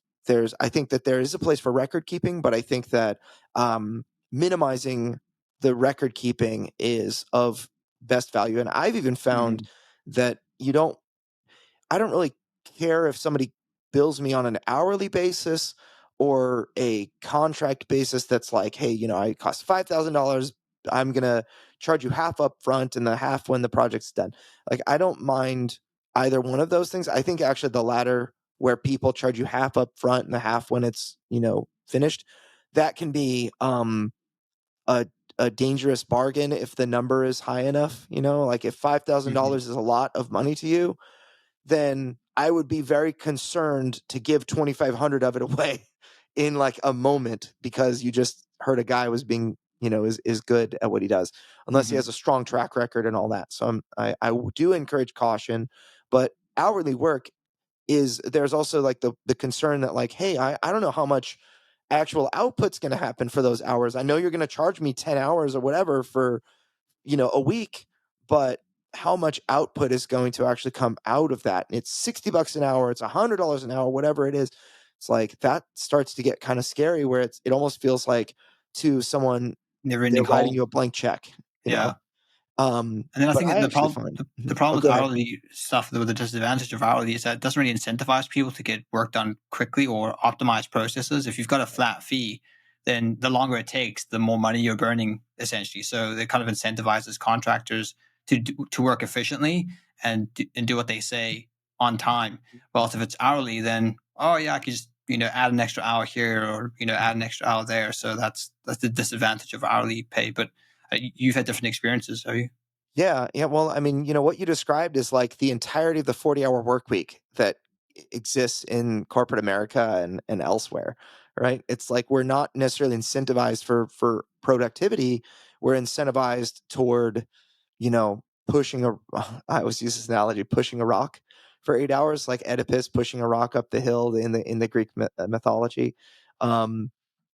Speaker 5: I think that there is a place for record keeping, but I think that minimizing the record keeping is of best value. And I've even found that I don't really care if somebody bills me on an hourly basis or a contract basis that's like, hey, I cost $5,000 I'm going to charge you half up front and the half when the project's done. Like, I don't mind either one of those things. I think actually the latter, where people charge you half up front and the half when it's, finished, that can be a dangerous bargain if the number is high enough. Like if $5,000 is a lot of money to you, then I would be very concerned to give 2,500 of it away in like a moment because you just heard a guy was being, is good at what he does, unless he has a strong track record and all that. So I do encourage caution, but hourly work there's also like the concern that like, hey, I don't know how much actual output's going to happen for those hours. I know you're going to charge me 10 hours or whatever for, a week, but how much output is going to actually come out of that? And it's $60 an hour, it's $100 an hour, whatever it is. It's like that starts to get kind of scary where it almost feels like to someone
Speaker 1: Never-ending
Speaker 5: they're writing
Speaker 1: hole.
Speaker 5: you a blank check,
Speaker 1: Yeah.
Speaker 5: And
Speaker 1: And then I
Speaker 5: but
Speaker 1: think
Speaker 5: I
Speaker 1: the
Speaker 5: actually
Speaker 1: problem
Speaker 5: find
Speaker 1: the problem
Speaker 5: Oh,
Speaker 1: with
Speaker 5: go ahead.
Speaker 1: hourly stuff, the disadvantage of hourly is that it doesn't really incentivize people to get work done quickly or optimize processes. If you've got a flat fee, then the longer it takes, the more money you're burning, essentially. So it kind of incentivizes contractors to work efficiently and do what they say on time. Well, if it's hourly, then I could just add an extra hour here or add an extra hour there. So that's the disadvantage of hourly pay. But you've had different experiences, have you?
Speaker 5: Yeah. Well, I mean, what you described is like the entirety of the 40-hour work week that exists in corporate America and elsewhere, right? It's like we're not necessarily incentivized for productivity. We're incentivized toward, pushing I always use this analogy, pushing a rock for 8 hours, like Oedipus pushing a rock up the hill in the Greek mythology.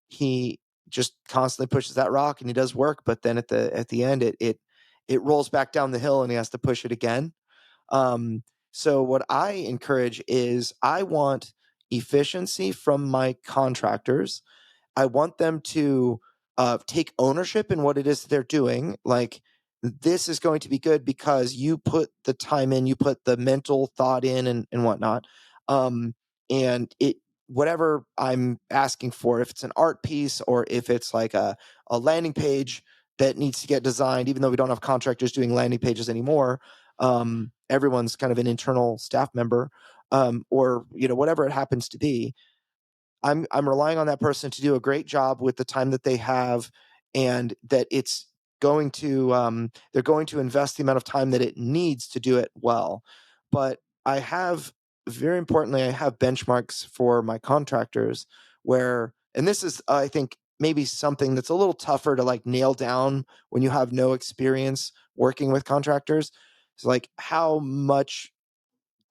Speaker 5: He just constantly pushes that rock and he does work, but then at the end, it rolls back down the hill and he has to push it again. So what I encourage is I want efficiency from my contractors. I want them to take ownership in what it is they're doing. Like, this is going to be good because you put the time in, you put the mental thought in and whatnot. And whatever I'm asking for, if it's an art piece or if it's like a landing page that needs to get designed, even though we don't have contractors doing landing pages anymore, everyone's kind of an internal staff member, or whatever it happens to be. I'm relying on that person to do a great job with the time that they have, and that it's going to they're going to invest the amount of time that it needs to do it well. But very importantly, I have benchmarks for my contractors where, and this is I think maybe something that's a little tougher to like nail down when you have no experience working with contractors. It's like, how much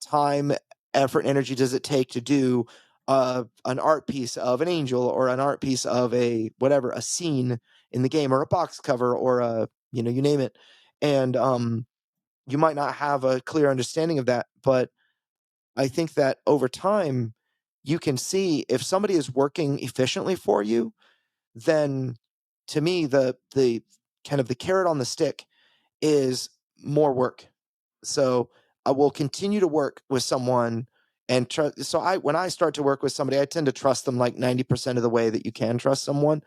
Speaker 5: time, effort, energy does it take to do an art piece of an angel or an art piece of a scene in the game or a box cover or you name it. And you might not have a clear understanding of that, but I think that over time you can see if somebody is working efficiently for you, then to me the kind of the carrot on the stick is more work. So I will continue to work with someone and trust. So when I start to work with somebody, I tend to trust them like 90% of the way that you can trust someone.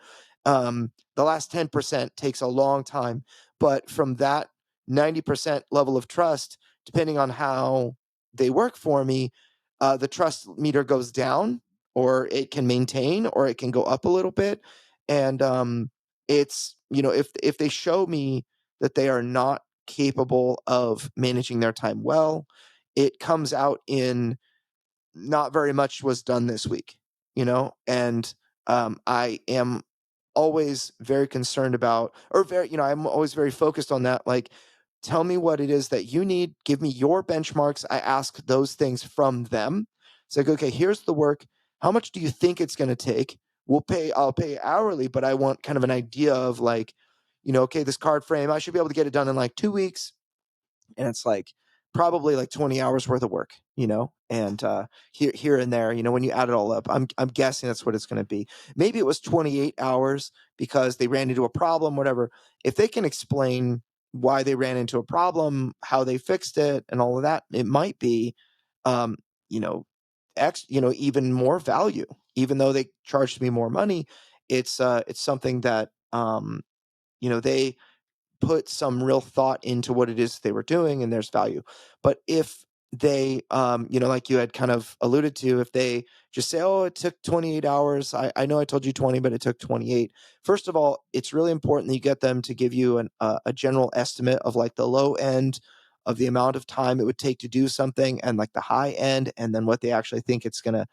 Speaker 5: The last 10% takes a long time, but from that 90% level of trust, depending on how they work for me, the trust meter goes down, or it can maintain, or it can go up a little bit. And it's if they show me that they are not capable of managing their time well, it comes out in not very much was done this week, and I am always very concerned about, or I'm always very focused on that. Like, tell me what it is that you need, give me your benchmarks. I ask those things from them. It's like, okay, here's the work. How much do you think it's going to take? I'll pay hourly, but I want kind of an idea of like, okay, this card frame, I should be able to get it done in like 2 weeks. And it's like probably like 20 hours worth of work, and here and there, when you add it all up, I'm guessing that's what it's going to be. Maybe it was 28 hours because they ran into a problem, whatever. If they can explain why they ran into a problem, how they fixed it, and all of that, it might be, you know, even more value, even though they charged me more money. It's something that they put some real thought into what it is they were doing, and there's value. But if they, like you had kind of alluded to, if they just say, oh, it took 28 hours, I know I told you 20, but it took 28. First of all, it's really important that you get them to give you a general estimate of like the low end of the amount of time it would take to do something, and like the high end, and then what they actually think it's gonna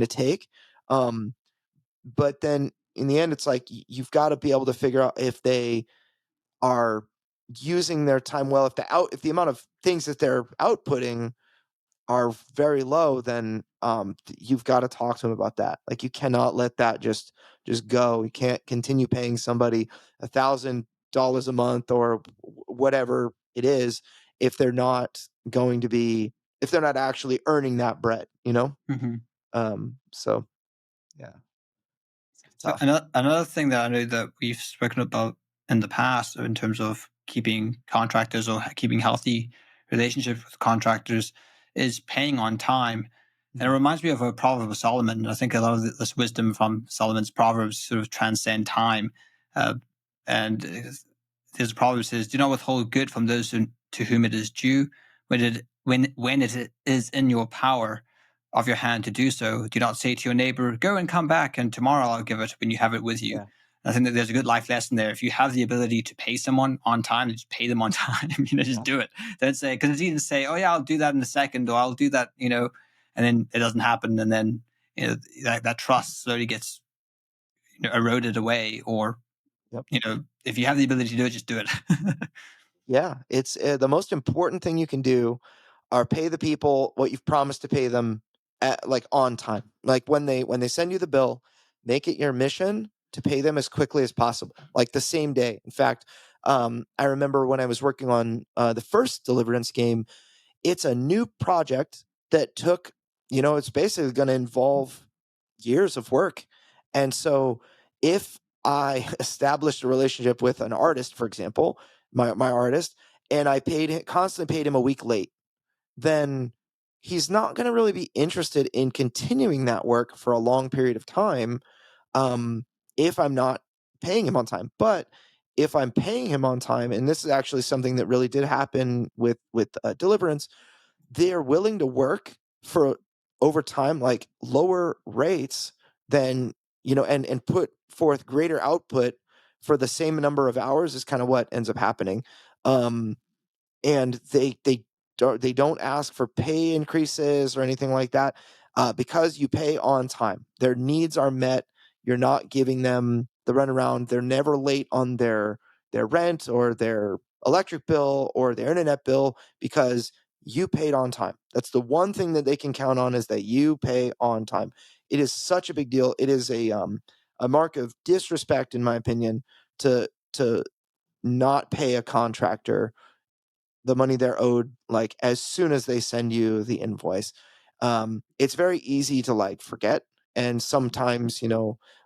Speaker 5: take. But then in the end, it's like you've got to be able to figure out if they are using their time well. If the amount of things that they're outputting are very low, then you've got to talk to them about that. Like, you cannot let that just go. You can't continue paying somebody $1,000 a month or whatever it is if they're not actually earning that bread. So yeah.
Speaker 1: So another thing that I know that we've spoken about in the past in terms of keeping contractors or keeping healthy relationships with contractors is paying on time. And it reminds me of a proverb of Solomon. I think a lot of this wisdom from Solomon's proverbs sort of transcend time. And there's a proverb that says, "Do not withhold good from those to whom it is due, when it is in your power of your hand to do so. Do not say to your neighbor, go and come back, and tomorrow I'll give it, when you have it with you."
Speaker 5: Yeah.
Speaker 1: I think that there's a good life lesson there. If you have the ability to pay someone on time, just pay them on time. Just do it. Don't say, because it's easy to say, "Oh yeah, I'll do that in a second," or "I'll do that," and then it doesn't happen, and then that trust slowly gets eroded away. Or
Speaker 5: Yep.
Speaker 1: if you have the ability to do it, just do it.
Speaker 5: Yeah, it's the most important thing you can do are pay the people what you've promised to pay them like on time. Like when they send you the bill, make it your mission to pay them as quickly as possible, like the same day. In fact, I remember when I was working on the first Deliverance game, it's a new project that took, it's basically going to involve years of work. And so if I established a relationship with an artist, for example, my artist, and I constantly paid him a week late, then he's not going to really be interested in continuing that work for a long period of time, if I'm not paying him on time. But if I'm paying him on time, and this is actually something that really did happen with Deliverance, they're willing to work for over time, like lower rates than, and put forth greater output for the same number of hours is kind of what ends up happening. And they don't ask for pay increases or anything like that, because you pay on time. Their needs are met. You're not giving them the runaround. They're never late on their rent or their electric bill or their internet bill, because you paid on time. That's the one thing that they can count on, is that you pay on time. It is such a big deal. It is a mark of disrespect, in my opinion, to not pay a contractor the money they're owed, like as soon as they send you the invoice. It's very easy to like forget, and sometimes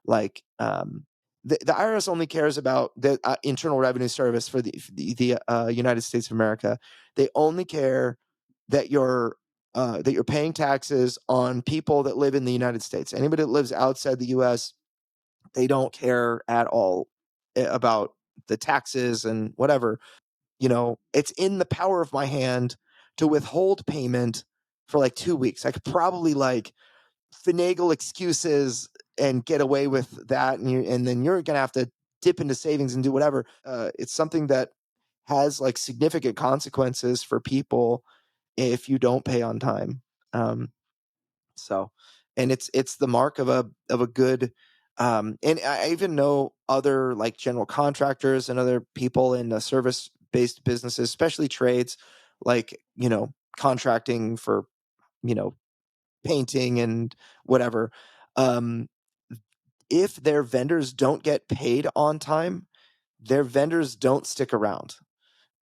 Speaker 5: like the IRS only cares about the Internal Revenue Service for the United States of America. They only care that you're paying taxes on people that live in the United States. Anybody that lives outside the U.S., they don't care at all about the taxes and whatever. It's in the power of my hand to withhold payment for like 2 weeks. I could probably like finagle excuses and get away with that, and then you're gonna have to dip into savings and do whatever. It's something that has like significant consequences for people if you don't pay on time. So, and it's the mark of a good. And I even know other like general contractors and other people in the service based businesses, especially trades, like contracting for painting and whatever. If their vendors don't get paid on time, their vendors don't stick around.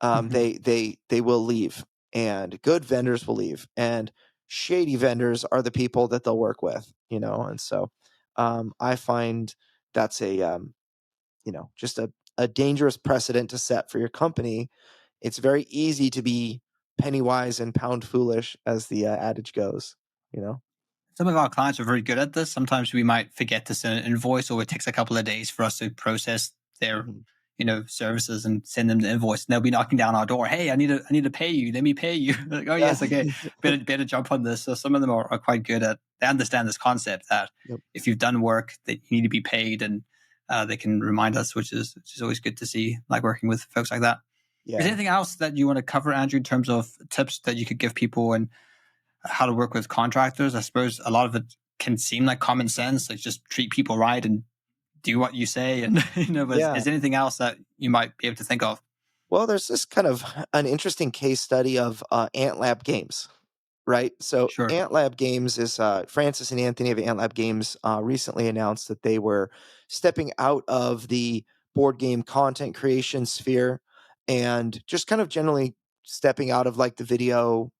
Speaker 5: They will leave, and good vendors will leave, and shady vendors are the people that they'll work with. And so I find that's a just a dangerous precedent to set for your company. It's very easy to be penny wise and pound foolish, as the adage goes.
Speaker 1: Some of our clients are very good at this. Sometimes we might forget to send an invoice, or it takes a couple of days for us to process their services and send them the invoice, and they'll be knocking down our door. Hey, I need to pay you. Let me pay you. Like, oh yes, okay. Better jump on this. So some of them are quite good at. They understand this concept that if you've done work, that you need to be paid, and they can remind us, which is always good to see. Like working with folks like that.
Speaker 5: Yeah.
Speaker 1: Is there anything else that you want to cover, Andrew, in terms of tips that you could give people and how to work with contractors? I suppose a lot of it can seem like common sense, like just treat people right and do what you say. And, but is there anything else that you might be able to think of?
Speaker 5: Well, there's this kind of an interesting case study of Ant Lab Games, right? So
Speaker 1: Sure.
Speaker 5: Ant Lab Games is Francis and Anthony of Ant Lab Games recently announced that they were stepping out of the board game content creation sphere and just kind of generally stepping out of like the video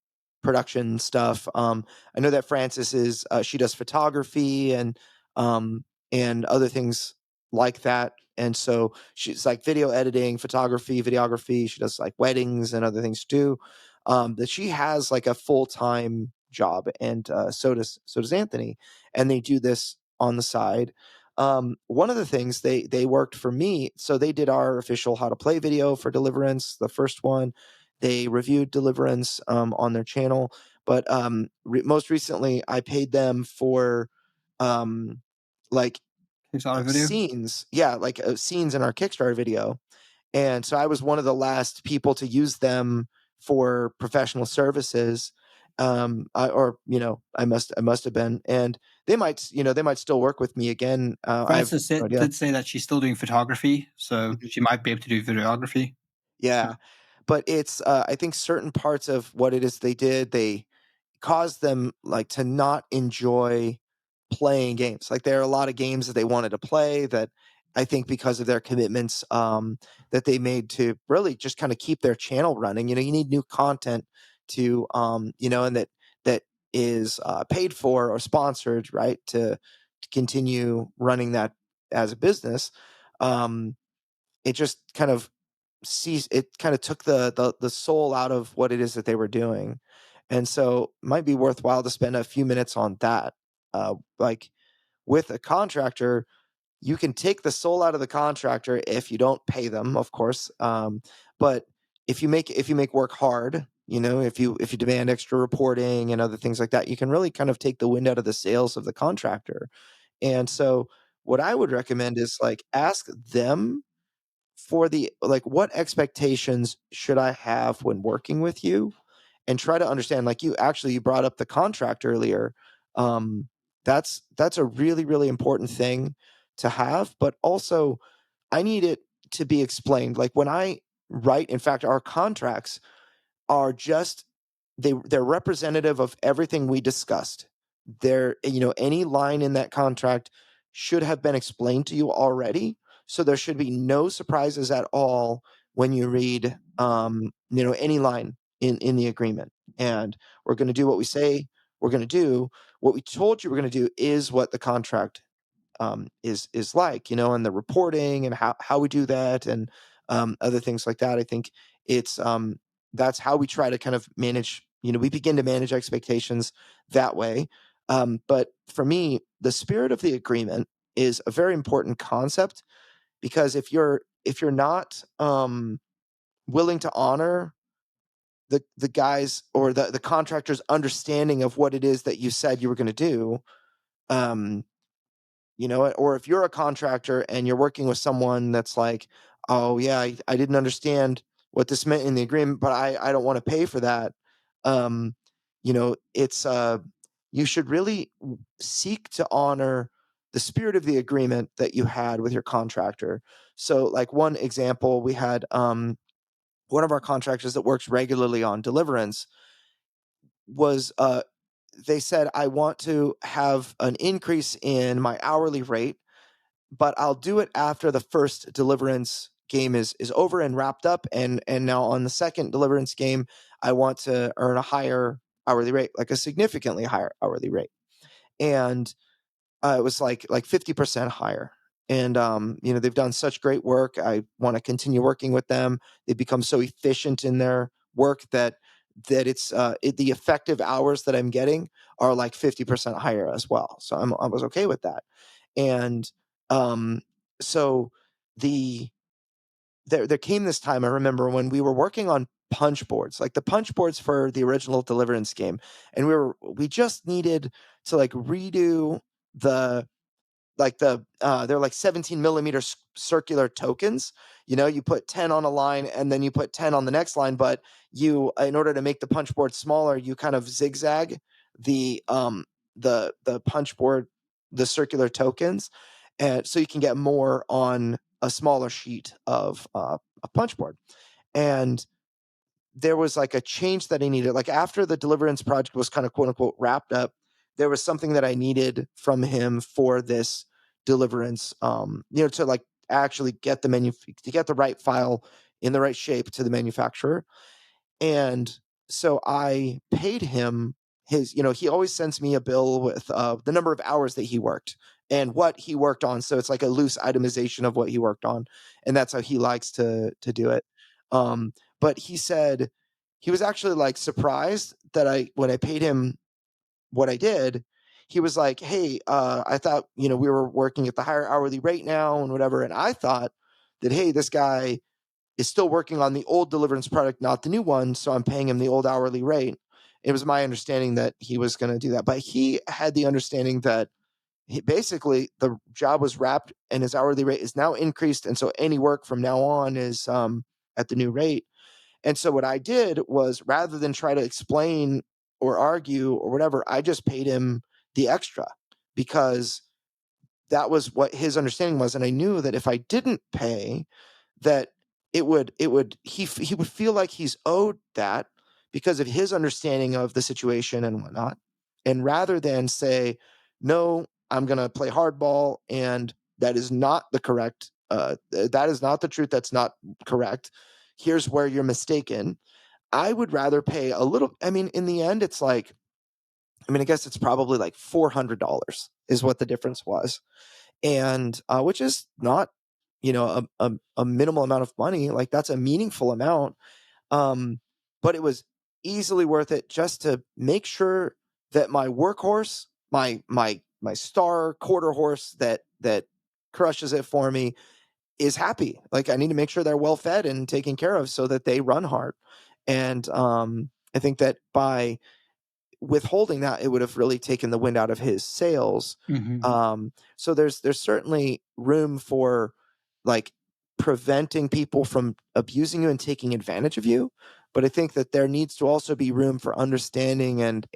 Speaker 5: production stuff. I know that Francis is she does photography and other things like that. And so she's like video editing, photography, videography. She does like weddings and other things too. That she has like a full-time job, and so does Anthony, and they do this on the side. One of the things they worked for me, so they did our official how to play video for Deliverance, the first one. They reviewed Deliverance on their channel, but most recently I paid them for like scenes, like scenes in our Kickstarter video. And so I was one of the last people to use them for professional services. I must have been, and they might still work with me again.
Speaker 1: Francis did say that she's still doing photography, so she might be able to do videography.
Speaker 5: Yeah, but it's I think certain parts of what it is they did, they caused them like to not enjoy playing games. Like there are a lot of games that they wanted to play that I think because of their commitments that they made to really just kind of keep their channel running. You need new content to and that is paid for or sponsored, right? To continue running that as a business. It just kind of took the soul out of what it is that they were doing. And so it might be worthwhile to spend a few minutes on that. Like with a contractor, you can take the soul out of the contractor if you don't pay them, of course. But if you make work hard, if you demand extra reporting and other things like that, you can really kind of take the wind out of the sails of the contractor. And so what I would recommend is like ask them for what expectations should I have when working with you, and try to understand, like you brought up the contract earlier. That's a really, really important thing to have, but also I need it to be explained. Like when I write, in fact, our contracts are just, they're representative of everything we discussed. Any line in that contract should have been explained to you already. So there should be no surprises at all when you read, any line in the agreement. And we're going to do what we say we're going to do. What we told you we're going to do is what the contract is like, and the reporting and how we do that and other things like that. I think it's that's how we try to kind of manage. We begin to manage expectations that way. But for me, the spirit of the agreement is a very important concept, because if you're not willing to honor the guys or the contractor's understanding of what it is that you said you were going to do, or if you're a contractor and you're working with someone that's like, oh yeah, I didn't understand what this meant in the agreement, but I don't want to pay for that. It's you should really seek to honor the spirit of the agreement that you had with your contractor. So like one example, we had one of our contractors that works regularly on Deliverance was they said, I want to have an increase in my hourly rate, but I'll do it after the first Deliverance game is over and wrapped up. And now on the second Deliverance game, I want to earn a higher hourly rate, like a significantly higher hourly rate. And it was like 50% higher. And, they've done such great work. I want to continue working with them. They've become so efficient in their work that it's the effective hours that I'm getting are like 50% higher as well. So I was okay with that. And so the there came this time, I remember, when we were working on punch boards, like the punch boards for the original Deliverance game, and we just needed to like redo the they're like 17 millimeter circular tokens. You put 10 on a line and then you put 10 on the next line, but in order to make the punch board smaller, you kind of zigzag the punch board, the circular tokens, and so you can get more on a smaller sheet of a punch board. And there was like a change that I needed. Like after the Deliverance project was kind of quote unquote wrapped up, there was something that I needed from him for this Deliverance, to like actually get to get the right file in the right shape to the manufacturer. And so I paid him his, he always sends me a bill with the number of hours that he worked and what he worked on. So it's like a loose itemization of what he worked on. And that's how he likes to do it. But he said he was actually like surprised that when I paid him what I did, he was like, hey, I thought, we were working at the higher hourly rate now and whatever. And I thought that, hey, this guy is still working on the old Deliverance product, not the new one. So I'm paying him the old hourly rate. It was my understanding that he was going to do that. But he had the understanding that basically the job was wrapped and his hourly rate is now increased. And so any work from now on is at the new rate. And so what I did was, rather than try to explain or argue or whatever, I just paid him the extra because that was what his understanding was. And I knew that if I didn't pay, that he would feel like he's owed that because of his understanding of the situation and whatnot. And rather than say, no, I'm going to play hardball and that is not the correct, that is not the truth, that's not correct, here's where you're mistaken, I would rather pay a little. I mean, in the end, it's like, I guess it's probably like $400 is what the difference was. And which is not, a minimal amount of money. Like that's a meaningful amount. But it was easily worth it just to make sure that my workhorse, my star quarter horse that crushes it for me, is happy. Like I need to make sure they're well fed and taken care of so that they run hard. And I think that by withholding that, it would have really taken the wind out of his sails.
Speaker 1: Mm-hmm.
Speaker 5: So there's certainly room for like preventing people from abusing you and taking advantage of you. But I think that there needs to also be room for understanding and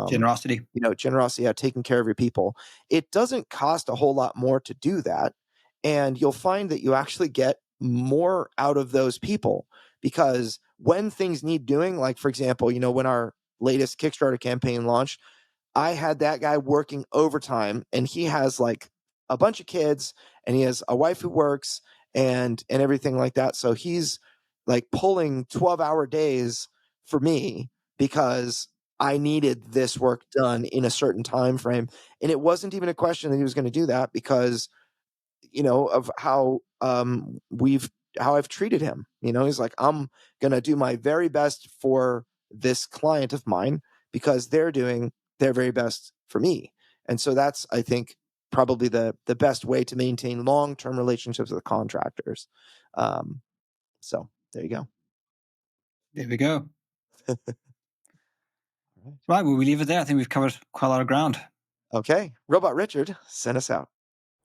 Speaker 1: Generosity.
Speaker 5: Generosity, taking care of your people. It doesn't cost a whole lot more to do that. And you'll find that you actually get more out of those people, because when things need doing, like for example, when our latest Kickstarter campaign launched, I had that guy working overtime, and he has like a bunch of kids and he has a wife who works and everything like that. So he's like pulling 12-hour days for me because I needed this work done in a certain time frame. And it wasn't even a question that he was going to do that because of how I've treated him. He's like, I'm going to do my very best for this client of mine because they're doing their very best for me. And so that's, I think, probably the best way to maintain long-term relationships with contractors. So there you go.
Speaker 1: There we go. Right, well, we leave it there. I think we've covered quite a lot of ground.
Speaker 5: Okay. Robot Richard, send us out.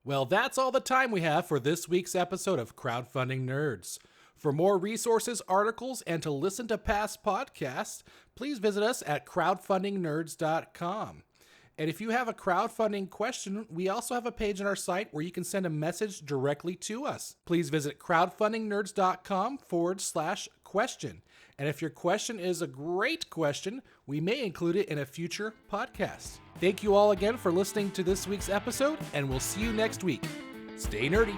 Speaker 6: Well, that's all the time we have for this week's episode of Crowdfunding Nerds. For more resources, articles, and to listen to past podcasts, please visit us at crowdfundingnerds.com. And if you have a crowdfunding question, we also have a page on our site where you can send a message directly to us. Please visit crowdfundingnerds.com/question. And if your question is a great question, we may include it in a future podcast. Thank you all again for listening to this week's episode, and we'll see you next week. Stay nerdy.